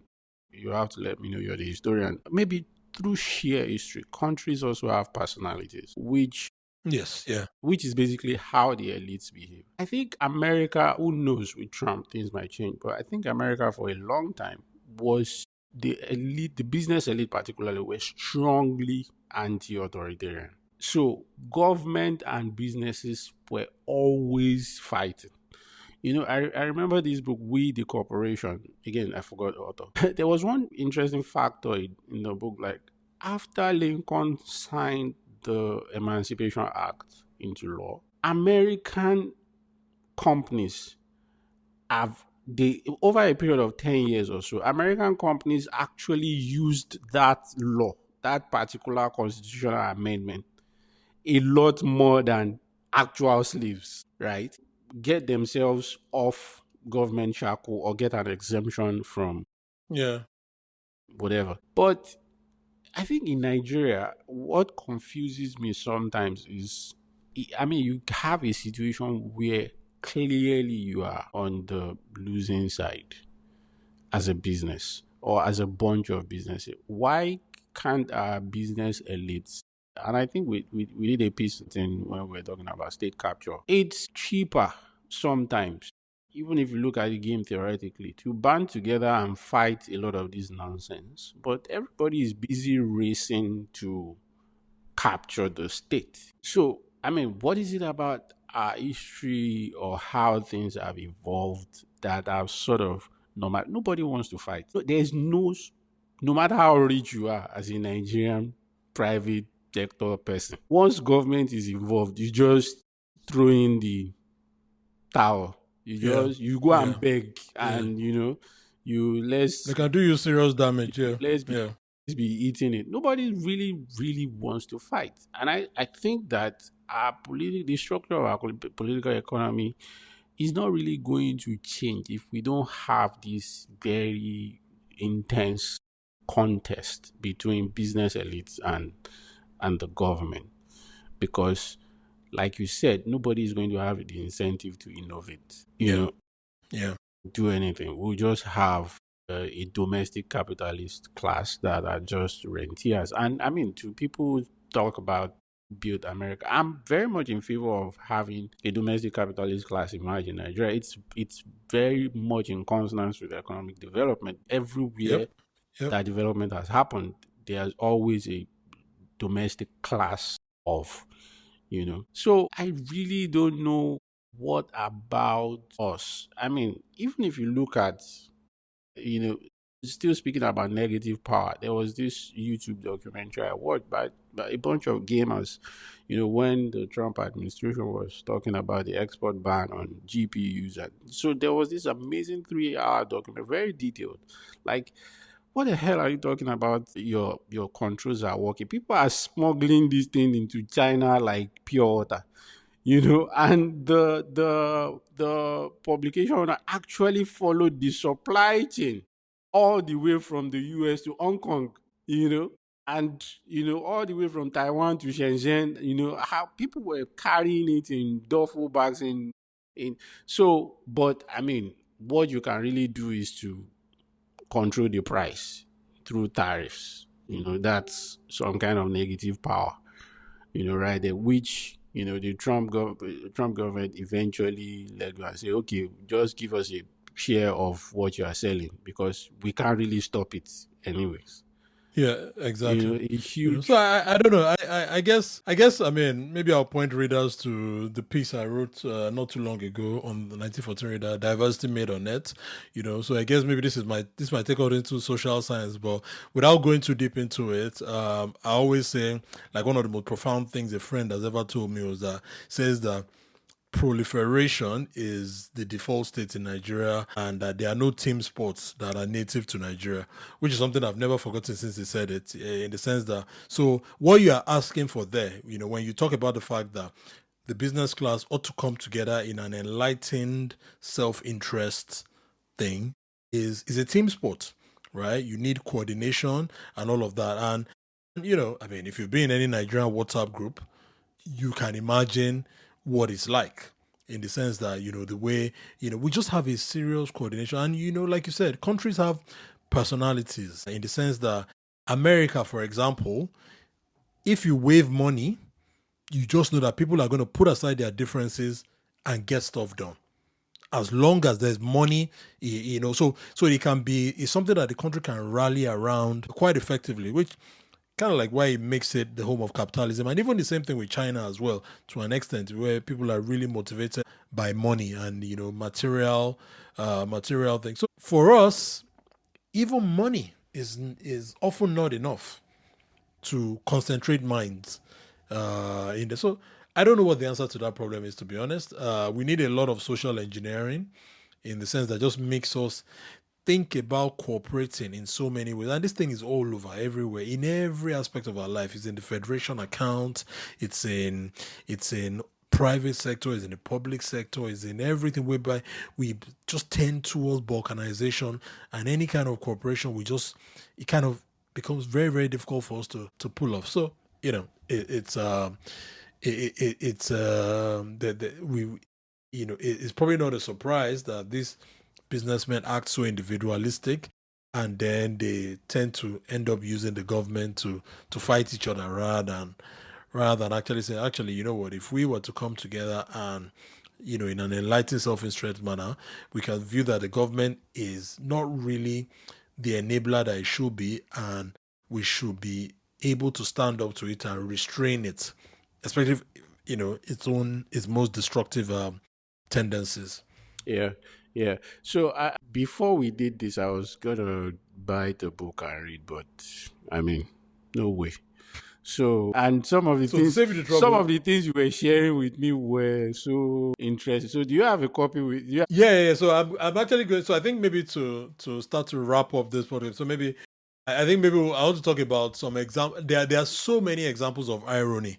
you have to let me know you're the historian, maybe through sheer history, countries also have personalities, Yes. Yeah. which is basically how the elites behave. I think America, who knows, with Trump, things might change, but I think America for a long time was the elite, the business elite particularly, were strongly anti authoritarian. So government and businesses were always fighting. I remember this book, We the Corporation. Again, I forgot the author. There was one interesting factor in the book, like after Lincoln signed the Emancipation Act into law, American companies have they over a period of 10 years or so, American companies actually used that law, that particular constitutional amendment, a lot more than actual slaves, right? Get themselves off government shackle or get an exemption from Yeah. whatever. But I think in Nigeria, what confuses me sometimes is, I mean, you have a situation where clearly you are on the losing side as a business or as a bunch of businesses. Why can't our business elites? And I think we did a piece thing when we were talking about state capture. It's cheaper sometimes, even if you look at the game theoretically, to band together and fight a lot of this nonsense. But everybody is busy racing to capture the state. So, I mean, what is it about our history or how things have evolved that have sort of normal? Nobody wants to fight. So there's no matter how rich you are as a Nigerian private sector person, once government is involved, you just throw in the towel. Yeah. You go Yeah. and beg, Yeah. and you let's They can do you serious damage. Yeah. let's be Yeah. let's be eating it. Nobody really wants to fight, and I think that the structure of our political economy is not really going to change if we don't have this very intense contest between business elites and the government, because like you said, nobody is going to have the incentive to innovate, Yeah. Yeah. do anything. We'll just have a domestic capitalist class that are just rentiers. And I mean, to people who talk about build America, I'm very much in favor of having a domestic capitalist class emerge in Nigeria. It's very much in consonance with economic development. Everywhere Yep. Yep. that development has happened, there's always a domestic class of, So I really don't know what about us. I mean, even if you look at, Still speaking about negative power, there was this YouTube documentary I watched by a bunch of gamers. When the Trump administration was talking about the export ban on GPUs, and so there was this amazing 3-hour document, very detailed. Like, what the hell are you talking about? Your controls are working. People are smuggling this thing into China like pure water. And the publication actually followed the supply chain all the way from the US to Hong Kong, and all the way from Taiwan to Shenzhen, how people were carrying it in duffel bags in so. But I mean, what you can really do is to control the price through tariffs. That's some kind of negative power, right there, which the Trump government eventually let go and say, okay, just give us a share of what you are selling because we can't really stop it anyways. Yeah, exactly. A So huge. I don't know. I guess I mean maybe I'll point readers to the piece I wrote not too long ago on the 1914 reader, diversity made on net. So I guess maybe this might take out into social science, but without going too deep into it, I always say like one of the most profound things a friend has ever told me was that says that proliferation is the default state in Nigeria and that there are no team sports that are native to Nigeria, which is something I've never forgotten since he said it, in the sense that, so what you are asking for there, when you talk about the fact that the business class ought to come together in an enlightened self-interest thing is a team sport, right? You need coordination and all of that. And, I mean, if you've been in any Nigerian WhatsApp group, you can imagine what it's like in the sense that the way we just have a serious coordination. And like you said, countries have personalities in the sense that America, for example, if you wave money, you just know that people are going to put aside their differences and get stuff done as long as there's money. So it can be, it's something that the country can rally around quite effectively, which kind of like why it makes it the home of capitalism. And even the same thing with China as well, to an extent, where people are really motivated by money and material things. So for us, even money is often not enough to concentrate minds in this. So I don't know what the answer to that problem is, to be honest. We need a lot of social engineering in the sense that just makes us think about cooperating in so many ways. And this thing is all over, everywhere, in every aspect of our life. It's in the federation account, it's in private sector, it's in the public sector, it's in everything, whereby we just tend towards balkanization and any kind of cooperation. It kind of becomes very, very difficult for us to pull off. So, it's that we it's probably not a surprise that these businessmen act so individualistic, and then they tend to end up using the government to fight each other rather than actually say, actually, you know what, if we were to come together and in an enlightened self-interest manner, we can view that the government is not really the enabler that it should be, and we should be able to stand up to it and restrain it, especially if, its most destructive tendencies. Yeah, yeah. So before we did this, I was gonna buy the book and read, but I mean, no way. So, and So to save you the some trouble, of the things you were sharing with me were so interesting. So, do you have a copy with you? yeah. So I'm actually going. So I think maybe to start to wrap up this project. So maybe I think maybe I want to talk about some example. There are so many examples of irony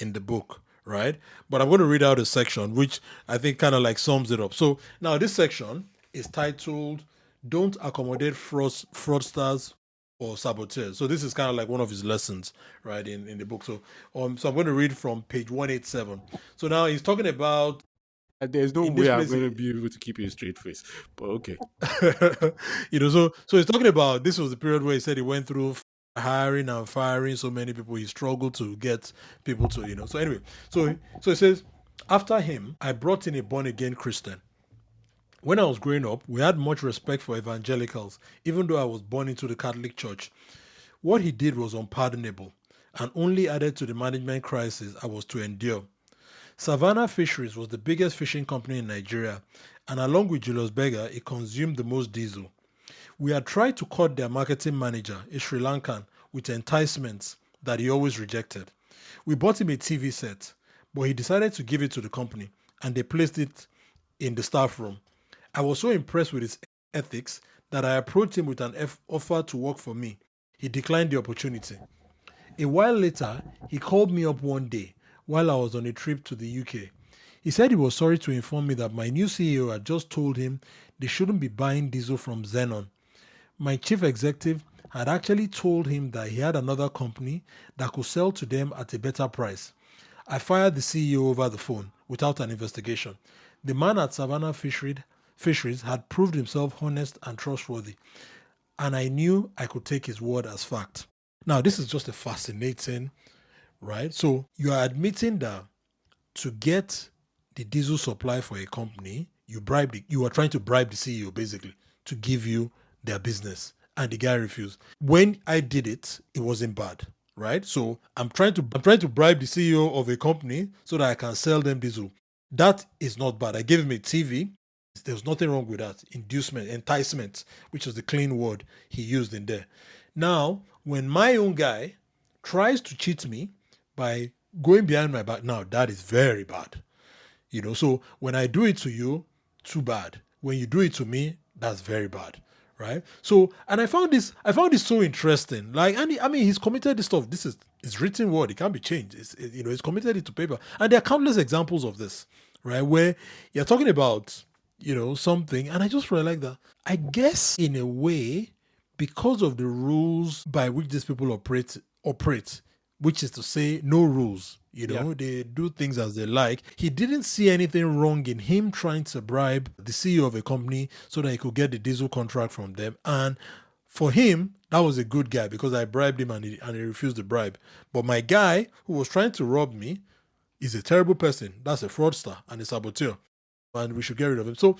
in the book, right? But I'm going to read out a section which I think kind of like sums it up. So now this section is titled "Don't Accommodate Fraudsters or Saboteurs." So this is kind of like one of his lessons, right, in the book. So I'm going to read from page 187. So now he's talking about, There's no in this way I'm place, going to be able to keep a straight face, but okay. so he's talking about, this was the period where he said he went through hiring and firing so many people. He struggled to get people to, So anyway, so he says, after him, I brought in a born again Christian. When I was growing up, we had much respect for evangelicals, even though I was born into the Catholic Church. What he did was unpardonable and only added to the management crisis I was to endure. Savannah Fisheries was the biggest fishing company in Nigeria, and along with Julius Berger, it consumed the most diesel. We had tried to cut their marketing manager, a Sri Lankan, with enticements that he always rejected. We bought him a TV set, but he decided to give it to the company and they placed it in the staff room. I was so impressed with his ethics that I approached him with an offer to work for me. He declined the opportunity. A while later, he called me up one day while I was on a trip to the UK. He said he was sorry to inform me that my new CEO had just told him they shouldn't be buying diesel from Xenon. My chief executive had actually told him that he had another company that could sell to them at a better price. I fired the CEO over the phone without an investigation. The man at Savannah Fisheries had proved himself honest and trustworthy, and I knew I could take his word as fact. Now, this is just a fascinating, right? So you are admitting that to get the diesel supply for a company, you are trying to bribe the CEO basically to give you their business, and the guy refused. When I did it, it wasn't bad, right? So I'm trying to bribe the CEO of a company so that I can sell them diesel. That is not bad. I gave him a TV. There's nothing wrong with that. Inducement, enticement, which is the clean word he used in there. Now, when my own guy tries to cheat me by going behind my back, now that is very bad. So when I do it to you, too bad. When you do it to me, that's very bad. Right? So, and I found this so interesting. Like, and he's committed this stuff. This is written word. It can't be changed. He's committed it to paper. And there are countless examples of this, right? Where you're talking about, something. And I just realized that I guess in a way, because of the rules by which these people operate, which is to say no rules, they do things as they like. He didn't see anything wrong in him trying to bribe the CEO of a company so that he could get the diesel contract from them. And for him, that was a good guy because I bribed him and he refused the bribe. But my guy who was trying to rob me is a terrible person. That's a fraudster and a saboteur. And we should get rid of him. So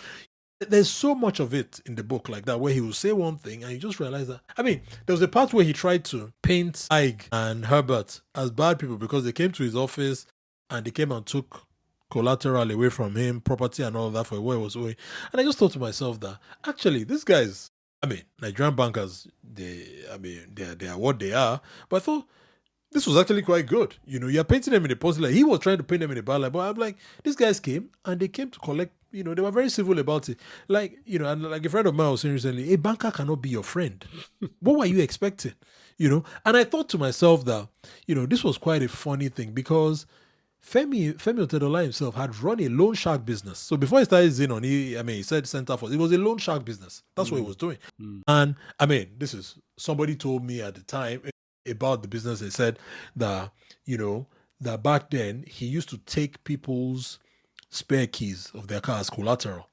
there's so much of it in the book like that where he will say one thing and you just realize that. There was a part where he tried to paint Ike and Herbert as bad people because they came to his office and they came and took collateral away from him, property and all that for where he was owing. And I just thought to myself that actually these guys, Nigerian bankers, they are what they are. But I thought this was actually quite good. You're painting them in a positive light. He was trying to paint them in a bad light, but I'm like, these guys came and they came to collect. They were very civil about it. Like, and like a friend of mine was saying recently, a banker cannot be your friend. What were you expecting? And I thought to myself that, this was quite a funny thing because Femi Otedola himself had run a loan shark business. So before he started Xenon, he said Center Force. It was a loan shark business. That's what he was doing. And this is, somebody told me at the time about the business. They said that, that back then he used to take people's spare keys of their car as collateral.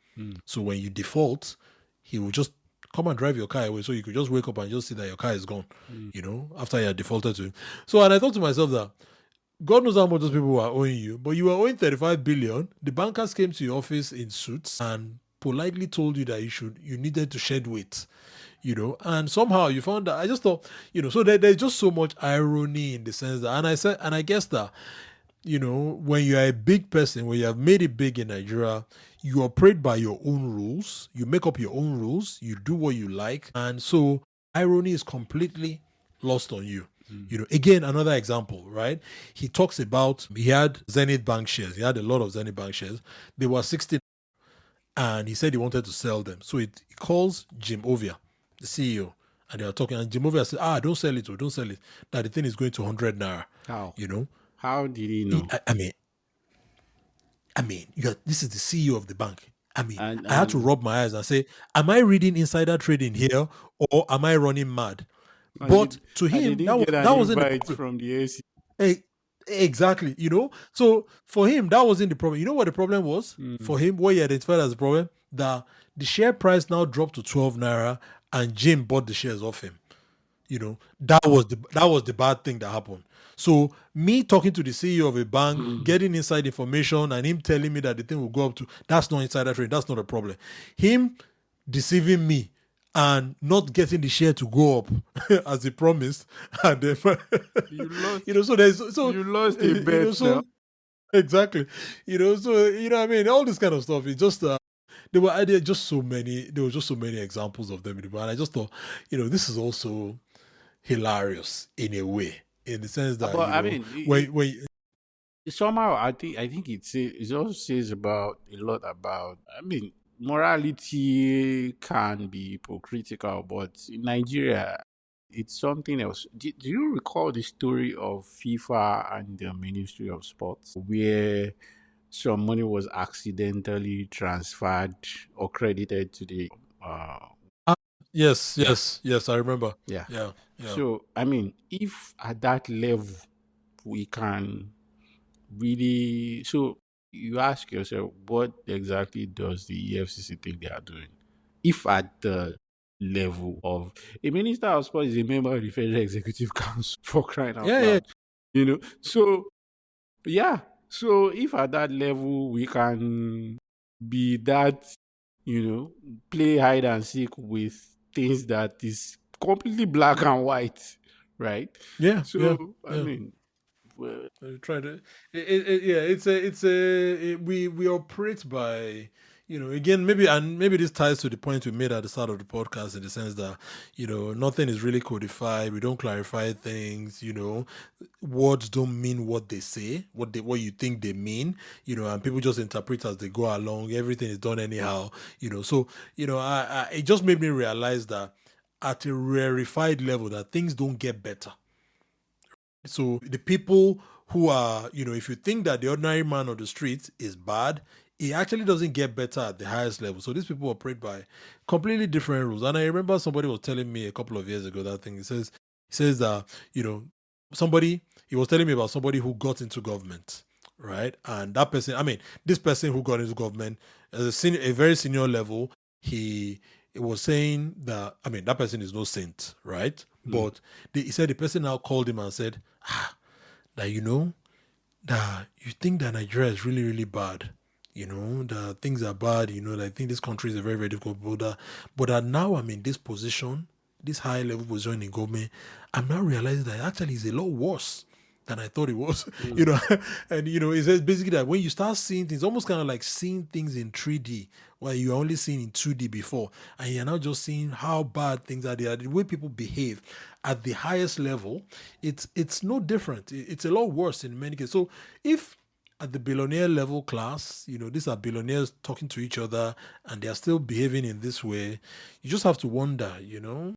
So when you default, he will just come and drive your car away. So you could just wake up and just see that your car is gone, after you had defaulted to him. So, and I thought to myself that God knows how much those people were owing you, but you were owing 35 billion. The bankers came to your office in suits and politely told you that you needed to shed weight, and somehow you found that. I just thought, so there's just so much irony in the sense that, and I guess that, when you're a big person, when you have made it big in Nigeria, you operate by your own rules, you make up your own rules, you do what you like, and so irony is completely lost on you. Again, another example, right? He talks about, he had Zenith Bank shares. He had a lot of Zenith Bank shares. They were 60, and he said he wanted to sell them. So he calls Jim Ovia, the CEO, and they are talking, and Jim Ovia said, don't sell it, don't sell it. That the thing is going to 100 naira. How? How did he know? This is the CEO of the bank. I had to rub my eyes and say, am I reading insider trading here or am I running mad? But to him, that wasn't from the AC. Exactly, So for him, that wasn't the problem. You know what the problem was? For him, what he identified as the problem, that the share price now dropped to 12 naira and Jim bought the shares off him. That was the bad thing that happened. So me talking to the CEO of a bank, getting inside information and him telling me that the thing will go up to, that's not insider trading. That's not a problem. Him deceiving me and not getting the share to go up as he promised, and then you lost. You lost a bet. Exactly. All this kind of stuff. It's just there were just so many. There were just so many examples of them in the book, and I just thought, this is also hilarious in a way, in the sense that But I mean, when somehow I think it also says about a lot about. I mean, morality can be hypocritical, but in Nigeria, it's something else. Do you recall the story of FIFA and the Ministry of Sports, where some money was accidentally transferred or credited to the uh ah, yes, yeah, yes, I remember. yeah. Yeah, yeah, So I mean, if at that level we can really, so you ask yourself, what exactly does the EFCC think they are doing? If at the level of a minister of sports is a member of the Federal Executive Council, for crying out yeah, yeah, loud, so yeah. So if at that level we can be that, play hide and seek with things that is completely black and white, right? yeah, yeah, So I yeah. mean, well, Try to, yeah. We operate by, again, maybe this ties to the point we made at the start of the podcast, in the sense that nothing is really codified. We don't clarify things. Words don't mean what they say, what you think they mean. And people just interpret as they go along. Everything is done anyhow. So it just made me realize that at a rarefied level, that things don't get better. So the people who are, if you think that the ordinary man on the street is bad, it actually doesn't get better at the highest level. So these people operate by completely different rules. And I remember somebody was telling me a couple of years ago that thing. He says that, he was telling me about somebody who got into government, right? And that person, this person who got into government as a very senior level, it was saying that, that person is no saint, right? But he said the person now called him and said, that that you think that Nigeria is really, really bad. That things are bad. That I think this country is a very, very difficult border. But that now I'm in this position, this high level position in government, I'm now realizing that actually it's a lot worse than I thought it was. And it says basically that when you start seeing things, almost kind of like seeing things in 3D, while you're only seeing in 2D before, and you're now just seeing how bad things are there, the way people behave at the highest level, it's no different. It's a lot worse in many cases. So if at the billionaire level class, these are billionaires talking to each other and they are still behaving in this way, you just have to wonder, I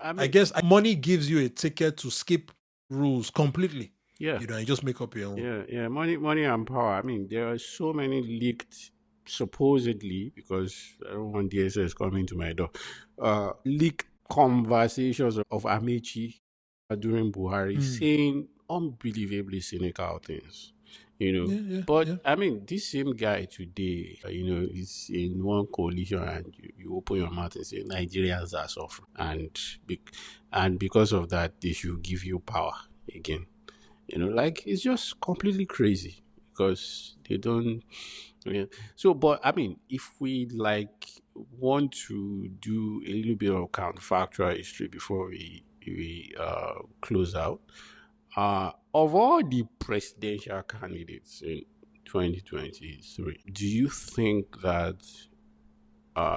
I mean, guess money gives you a ticket to skip rules completely. yeah, You just make up your own. yeah. Money and power. I mean, there are so many leaked, supposedly, because I don't want DSS coming to my door. Leaked conversations of Amici during Buhari saying unbelievably cynical things. Yeah, yeah, But yeah. I mean, this same guy today, is in one coalition, and you open your mouth and say Nigerians are suffering, and because of that, they should give you power again. Like, it's just completely crazy because they don't. Yeah. So, but I mean, if we want to do a little bit of counterfactual history before we close out, of all the presidential candidates in 2023, do you think that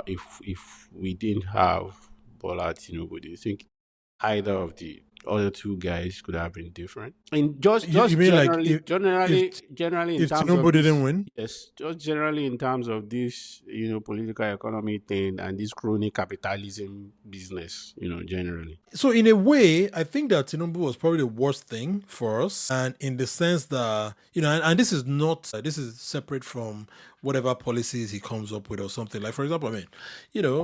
if we didn't have Bola Tinubu, do you think either of the other two guys could have been different? And You just mean like if generally in if terms of Tinubu didn't this, win? yes, just generally in terms of this, political economy thing and this crony capitalism business, generally. So in a way, I think that Tinubu was probably the worst thing for us, and in the sense that and this is not this is separate from whatever policies he comes up with or something. Like, for example,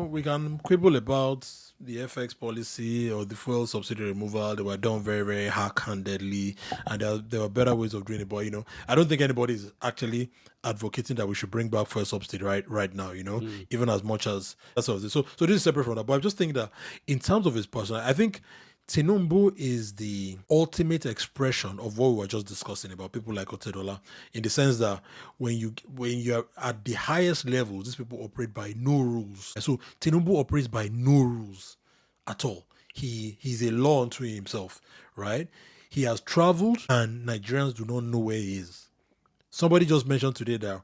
we can quibble about the FX policy or the fuel subsidy removal. They were done very, very hack-handedly, and there were better ways of doing it. But I don't think anybody is actually advocating that we should bring back fuel subsidy right now. Even as much as that's all. So this is separate from that. But I just think that in terms of his personal, I think Tinubu is the ultimate expression of what we were just discussing about people like Otedola, in the sense that when you're at the highest levels, these people operate by no rules. So Tinubu operates by no rules at all. He's a law unto himself, right? He has traveled, and Nigerians do not know where he is. Somebody just mentioned today that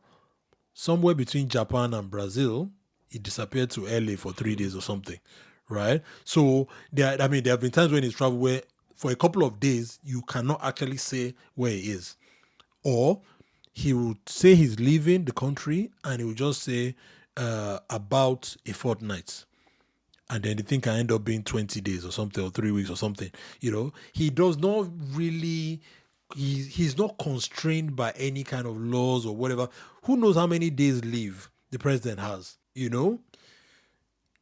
somewhere between Japan and Brazil, he disappeared to LA for 3 days or something, right? So there have been times when he's traveled where for a couple of days you cannot actually say where he is. Or he would say he's leaving the country and he would just say about a fortnight. And then the thing can end up being 20 days or something, or 3 weeks or something. He does not really, he's not constrained by any kind of laws or whatever. Who knows how many days leave the president has,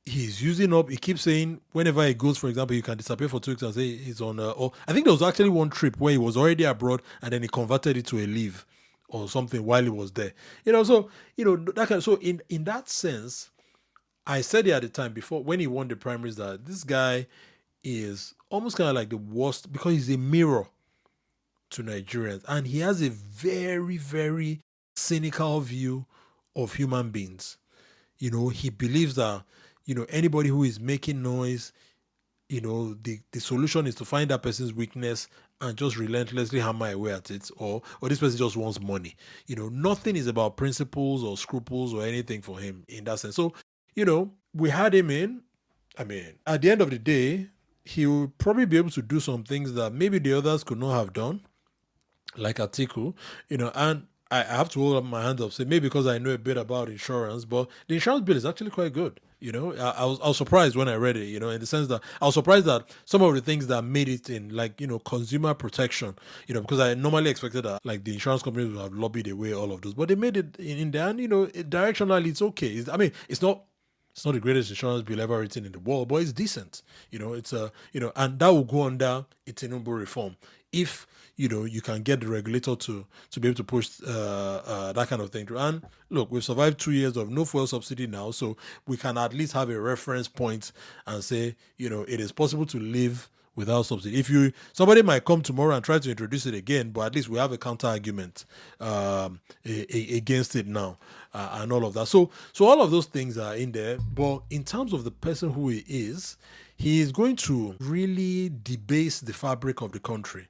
He's using up. He keeps saying whenever he goes, for example, you can disappear for 2 weeks and say he's on. Or I think there was actually one trip where he was already abroad and then he converted it to a leave or something while he was there. That kind of, so in that sense, I said it at the time before when he won the primaries that this guy is almost kind of like the worst because he's a mirror to Nigerians and he has a very, very cynical view of human beings. He believes that, anybody who is making noise, the solution is to find that person's weakness and just relentlessly hammer away at it, or this person just wants money. Nothing is about principles or scruples or anything for him in that sense. So, we had him in. I mean, at the end of the day, he will probably be able to do some things that maybe the others could not have done, like Atiku, and I have to hold up my hands up, say maybe because I know a bit about insurance, but the insurance bill is actually quite good. I was surprised when I read it, in the sense that I was surprised that some of the things that made it in, like, consumer protection, because I normally expected that, like, the insurance companies would have lobbied away all of those, but they made it in the end, directionally, it's okay. It's not the greatest insurance bill ever written in the world, but it's decent. It's and that will go under Tinubu reform if you can get the regulator to be able to push that kind of thing through. And look, we've survived 2 years of no fuel subsidy now, so we can at least have a reference point and say, it is possible to live without subsidy. If somebody might come tomorrow and try to introduce it again, but at least we have a counter argument against it now, and all of that. So all of those things are in there. But in terms of the person who he is going to really debase the fabric of the country.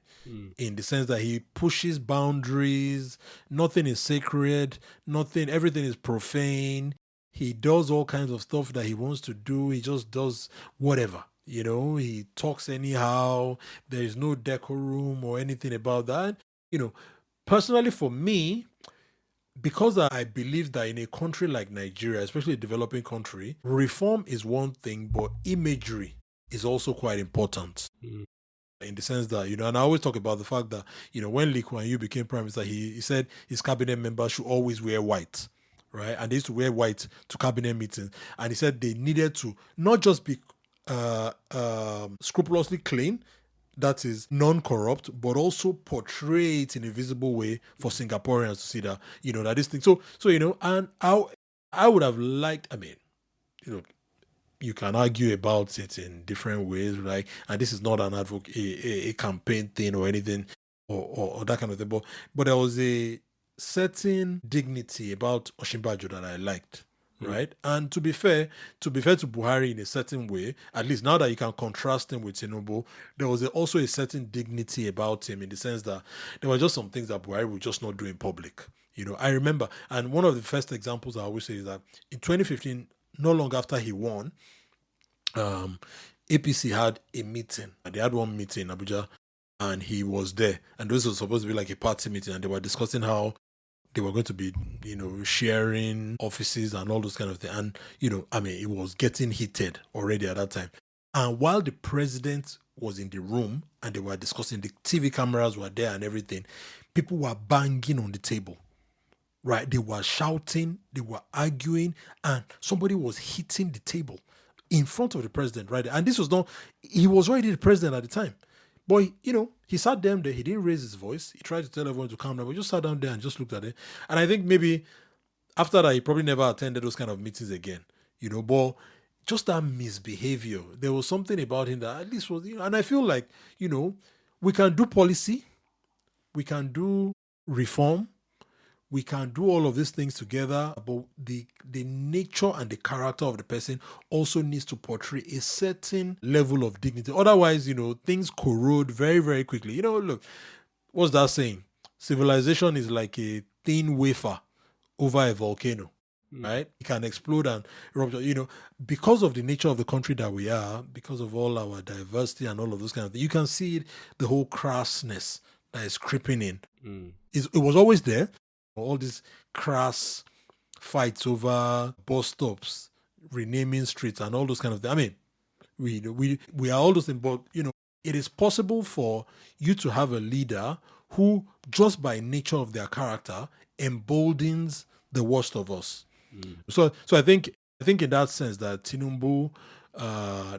In the sense that he pushes boundaries, nothing is sacred, everything is profane. He does all kinds of stuff that he wants to do. He just does whatever. He talks anyhow. There is no decorum or anything about that. Personally for me, because I believe that in a country like Nigeria, especially a developing country, reform is one thing, but imagery is also quite important. In the sense that, and I always talk about the fact that, when Lee Kuan Yew became prime minister, he said his cabinet members should always wear white, right? And they used to wear white to cabinet meetings. And he said they needed to not just be scrupulously clean, that is non-corrupt, but also portray it in a visible way for Singaporeans to see that, that this thing. So and I would have liked, you can argue about it in different ways, right? And this is not an a campaign thing or anything or that kind of thing. But there was a certain dignity about Osinbajo that I liked, right? And to be fair to Buhari in a certain way, at least now that you can contrast him with Tinubu, there was also a certain dignity about him in the sense that there were just some things that Buhari would just not do in public. I remember, and one of the first examples I always say is that in 2015, not long after he won, APC had a meeting. They had one meeting in Abuja, and he was there. And this was supposed to be like a party meeting, and they were discussing how they were going to be, sharing offices and all those kind of things. And, it was getting heated already at that time. And while the president was in the room and they were discussing, the TV cameras were there and everything, people were banging on the table. Right, they were shouting, they were arguing, and somebody was hitting the table in front of the president, right? And this was not, he was already the president at the time. But, he sat down there, he didn't raise his voice. He tried to tell everyone to calm down, but just sat down there and just looked at it. And I think maybe after that, he probably never attended those kind of meetings again, but just that misbehavior, there was something about him that at least was, and I feel like, we can do policy, we can do reform, we can do all of these things together, but the nature and the character of the person also needs to portray a certain level of dignity. Otherwise, things corrode very, very quickly. Look, what's that saying? Civilization is like a thin wafer over a volcano. right? It can explode and rupture, because of the nature of the country that we are, because of all our diversity and all of those kind of things. You can see it, the whole crassness that is creeping in. It was always there. All these crass fights over bus stops, renaming streets, and all those kind of things. I mean, we are all those things, but it is possible for you to have a leader who, just by nature of their character, emboldens the worst of us. So I think in that sense that Tinubu,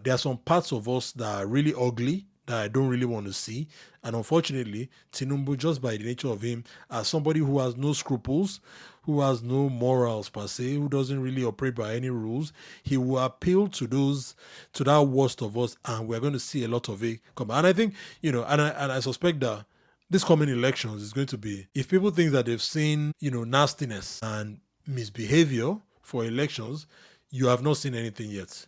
there are some parts of us that are really ugly that I don't really want to see, and unfortunately, Tinubu, just by the nature of him, as somebody who has no scruples, who has no morals per se, who doesn't really operate by any rules, he will appeal to that worst of us, and we're going to see a lot of it come. And I think, and I suspect that this coming elections is going to be, if people think that they've seen, nastiness and misbehavior for elections, you have not seen anything yet,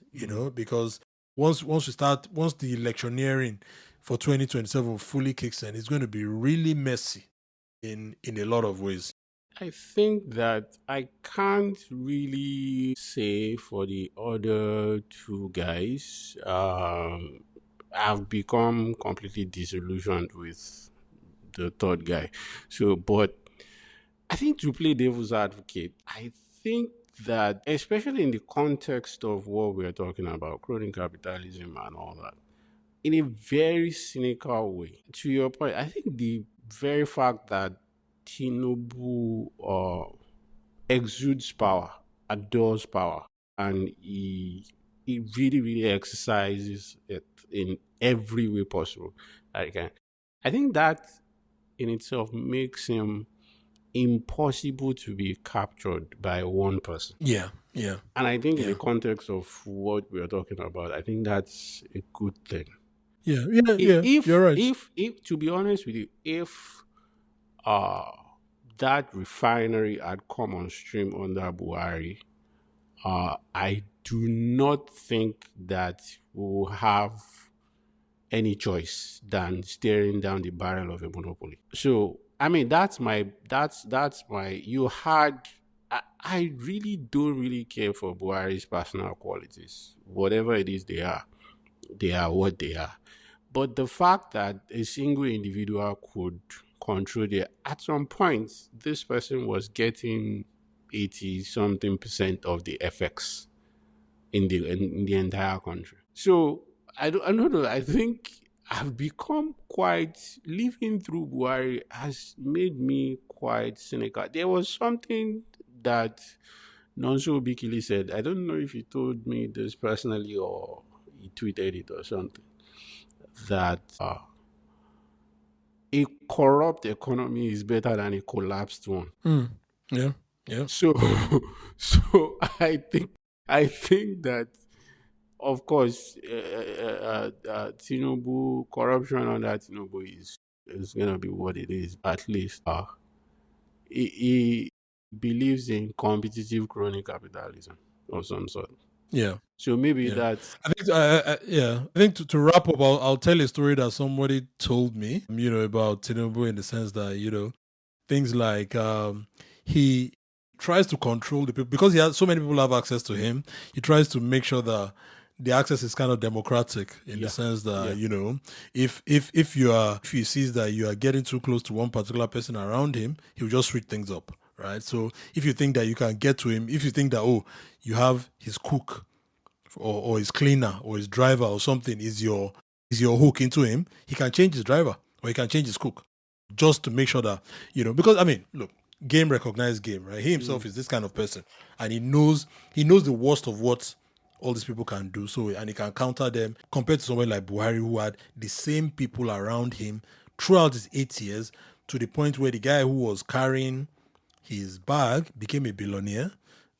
because once the electioneering for 2027 fully kicks in, it's going to be really messy in a lot of ways. I think that I can't really say for the other two guys. I've become completely disillusioned with the third guy. So, but I think, to play devil's advocate, I think that, especially in the context of what we're talking about, crony capitalism and all that, in a very cynical way, to your point, I think the very fact that Tinubu exudes power, adores power, and he really, really exercises it in every way possible that he can. I think that in itself makes him impossible to be captured by one person. Yeah. And I think in Yeah. the context of what we are talking about, I think that's a good thing. Yeah. If You're right. if to be honest with you, if uh that refinery had come on stream under Buhari, I do not think that we'll have any choice than staring down the barrel of a monopoly. So I mean, that's my you had. I really don't really care for Buhari's personal qualities. Whatever it is they are what they are. But the fact that a single individual could control the, at some point, this person was getting 80 something percent of the FX in the entire country. So I don't know. I think I've become quite, living through Buhari has made me quite cynical. There was something that Nonso Bikili said. I don't know if he told me this personally or he tweeted it or something. That a corrupt economy is better than a collapsed one. Yeah. So, so I think that, of course, Tinubu, corruption under Tinubu is gonna be what it is. At least, he believes in competitive crony capitalism of some sort. Yeah. So maybe Yeah. that's I think, I think to wrap up, I'll tell a story that somebody told me, about Tinubu, in the sense that, things like, he tries to control the people because he has so many people have access to him. He tries to make sure that the access is kind of democratic in the sense that, if he sees that you are getting too close to one particular person around him, he'll just switch things up. Right. So if you think that you can get to him, if you think that, you have his cook or his cleaner or his driver or something is your hook into him, he can change his driver or he can change his cook just to make sure that, because I mean, look, game recognized game, right? He himself is this kind of person, and he knows the worst of what all these people can do. So, and he can counter them compared to someone like Buhari, who had the same people around him throughout his 8 years, to the point where the guy who was carrying his bag became a billionaire.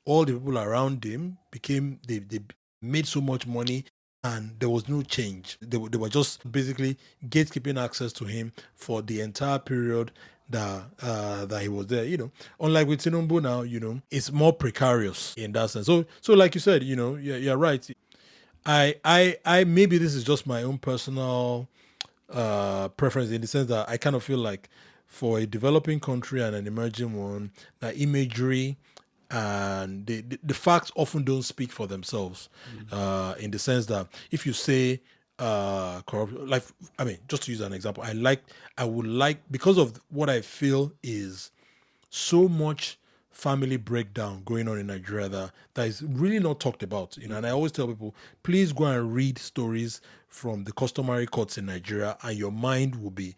All the people around him they made so much money, and there was no change. They were just basically gatekeeping access to him for the entire period that he was there. Unlike with Tinubu now, it's more precarious in that sense. So like you said, you're right. I maybe this is just my own personal preference, in the sense that I kind of feel like, for a developing country and an emerging one, that imagery and the facts often don't speak for themselves, in the sense that if you say corruption, like, I mean, just to use an example, I would like, because of what I feel is so much family breakdown going on in Nigeria that is really not talked about. And I always tell people, please go and read stories from the customary courts in Nigeria, and your mind will be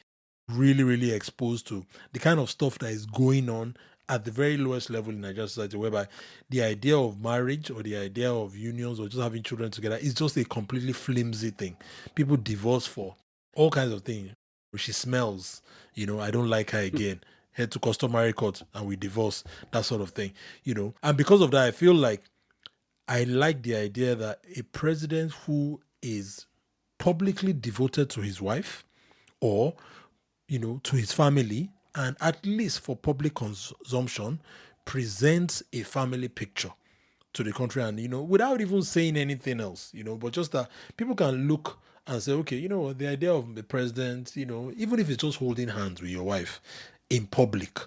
really, really exposed to the kind of stuff that is going on at the very lowest level in Nigerian society, whereby the idea of marriage or the idea of unions or just having children together is just a completely flimsy thing. People divorce for all kinds of things. She smells, I don't like her again. Head to customary court and we divorce, that sort of thing. And because of that, I feel like I like the idea that a president who is publicly devoted to his wife, or to his family, and at least for public consumption, presents a family picture to the country, and without even saying anything else, but just that people can look and say, okay, the idea of the president, even if it's just holding hands with your wife in public,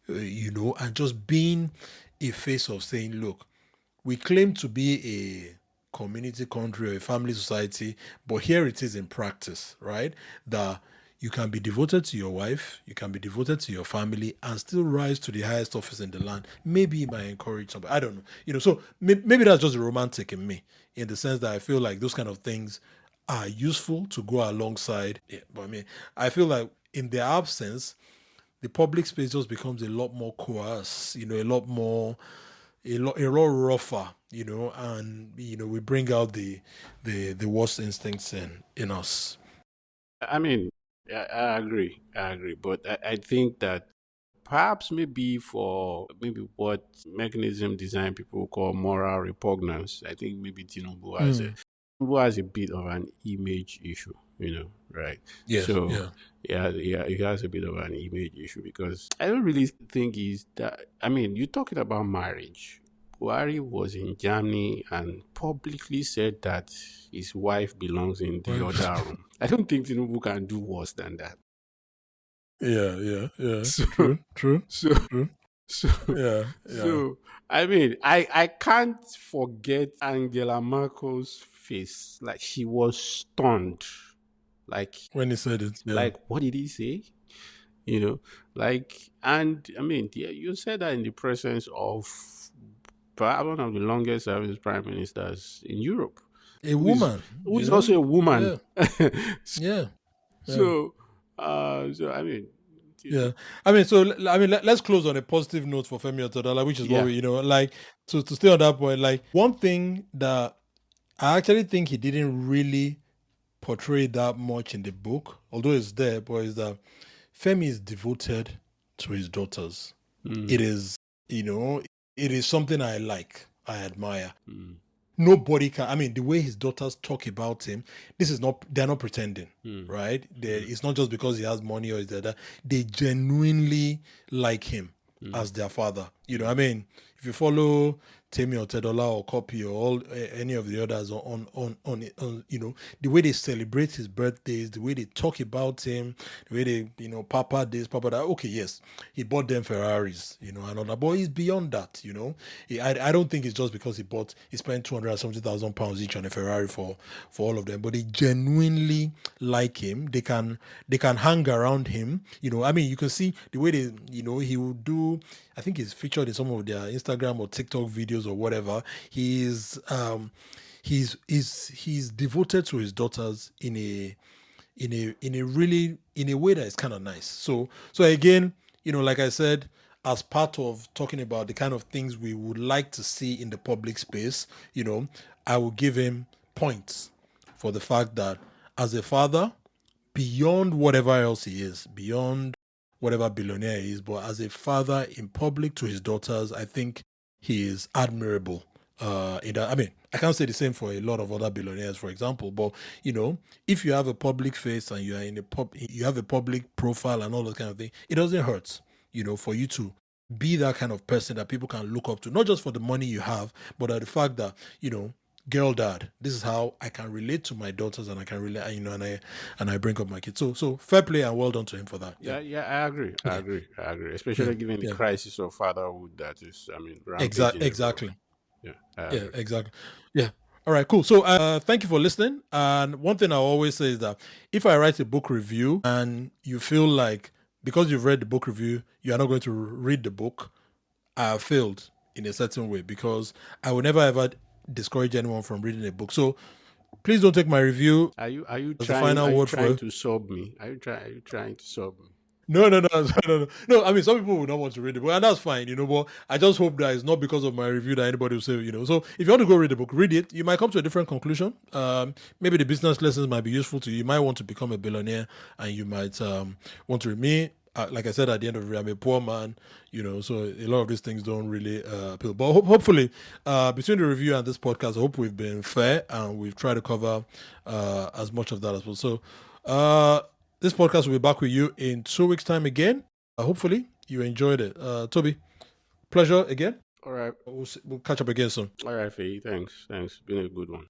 and just being a face of saying, look, we claim to be a community country or a family society, but here it is in practice, right? That you can be devoted to your wife, you can be devoted to your family, and still rise to the highest office in the land. Maybe it might encourage somebody. I don't know. So maybe that's just a romantic in me, in the sense that I feel like those kind of things are useful to go alongside. Yeah, but I mean, I feel like in their absence, the public space just becomes a lot more coarse, a lot rougher, and we bring out the worst instincts in us. I mean, I agree. I agree. But I think that perhaps maybe for maybe what mechanism design people call moral repugnance, I think maybe Tinubu has a bit of an image issue, right? Yes, So yeah. yeah, he has a bit of an image issue because I don't really think he's that. I mean, you're talking about marriage. Buhari was in Germany and publicly said that his wife belongs in the Well, other room. I don't think Tinubu can do worse than that. yeah. So, True. so, True. so, Yeah. I mean, I can't forget Angela Merkel's face. Like, she was stunned. Like, When he said it, yeah. what did he say? And I mean, yeah, you said that in the presence of perhaps one of the longest serving prime ministers in Europe, A woman, who is also a woman. Yeah. Yeah. So, so I mean, Yeah. I mean, let's close on a positive note for Femi Otedola, which is what Yeah. we, like, to stay on that point. Like, one thing that I actually think he didn't really portray that much in the book, although it's there, but is that Femi is devoted to his daughters. It is, it is something I like, I admire. Nobody can, I mean, the way his daughters talk about him, they're not pretending, right? It's not just because he has money or is that. They genuinely like him as their father. I mean, if you follow Temi Otedola or Copy or any of the others on the way they celebrate his birthdays, the way they talk about him, the way they, Papa this, Papa that. Okay, yes, he bought them Ferraris, and all that, but he's beyond that, I don't think it's just because he spent £270,000 each on a Ferrari for all of them, but they genuinely like him. They can hang around him. I mean, you can see the way they, he will do. I think he's featured in some of their Instagram or TikTok videos or whatever. He's devoted to his daughters in a way that is kind of nice. So again, like I said, as part of talking about the kind of things we would like to see in the public space, I will give him points for the fact that as a father, beyond whatever else he is, beyond whatever billionaire he is, but as a father in public to his daughters, I think he is admirable. In that, I mean, I can't say the same for a lot of other billionaires, for example. But if you have a public face and you are you have a public profile and all that kind of thing, it doesn't hurt, for you to be that kind of person that people can look up to, not just for the money you have, but at the fact that girl dad. This is how I can relate to my daughters, and I can relate, and I bring up my kids. So fair play and well done to him for that. Yeah. Yeah, I agree. I Okay. agree. I agree. Yeah. Especially given the Yeah. crisis of fatherhood that is, I mean, rampaging everywhere. Exactly. Yeah, I Yeah, agree. exactly. Yeah. All right, cool. So thank you for listening. And one thing I always say is that if I write a book review and you feel like because you've read the book review, you are not going to read the book, I have failed in a certain way because I will never ever discourage anyone from reading a book. So please don't take my review Are you as the trying final are you word for trying it. to sub me? Are you trying to sub me? No, no, no, no, no, no. I mean, some people will not want to read the book, and that's fine, But I just hope that it's not because of my review that anybody will say. So if you want to go read the book, read it. You might come to a different conclusion. Maybe the business lessons might be useful to you. You might want to become a billionaire, and you might want to read me. Like I said at the end of the day, I'm a poor man, So a lot of these things don't really appeal. But hopefully, between the review and this podcast, I hope we've been fair and we've tried to cover as much of that as well. So. This podcast will be back with you in 2 weeks' time again. Hopefully, you enjoyed it. Toby, pleasure again. All right. We'll catch up again soon. All right, Faye. Thanks. Been a good one.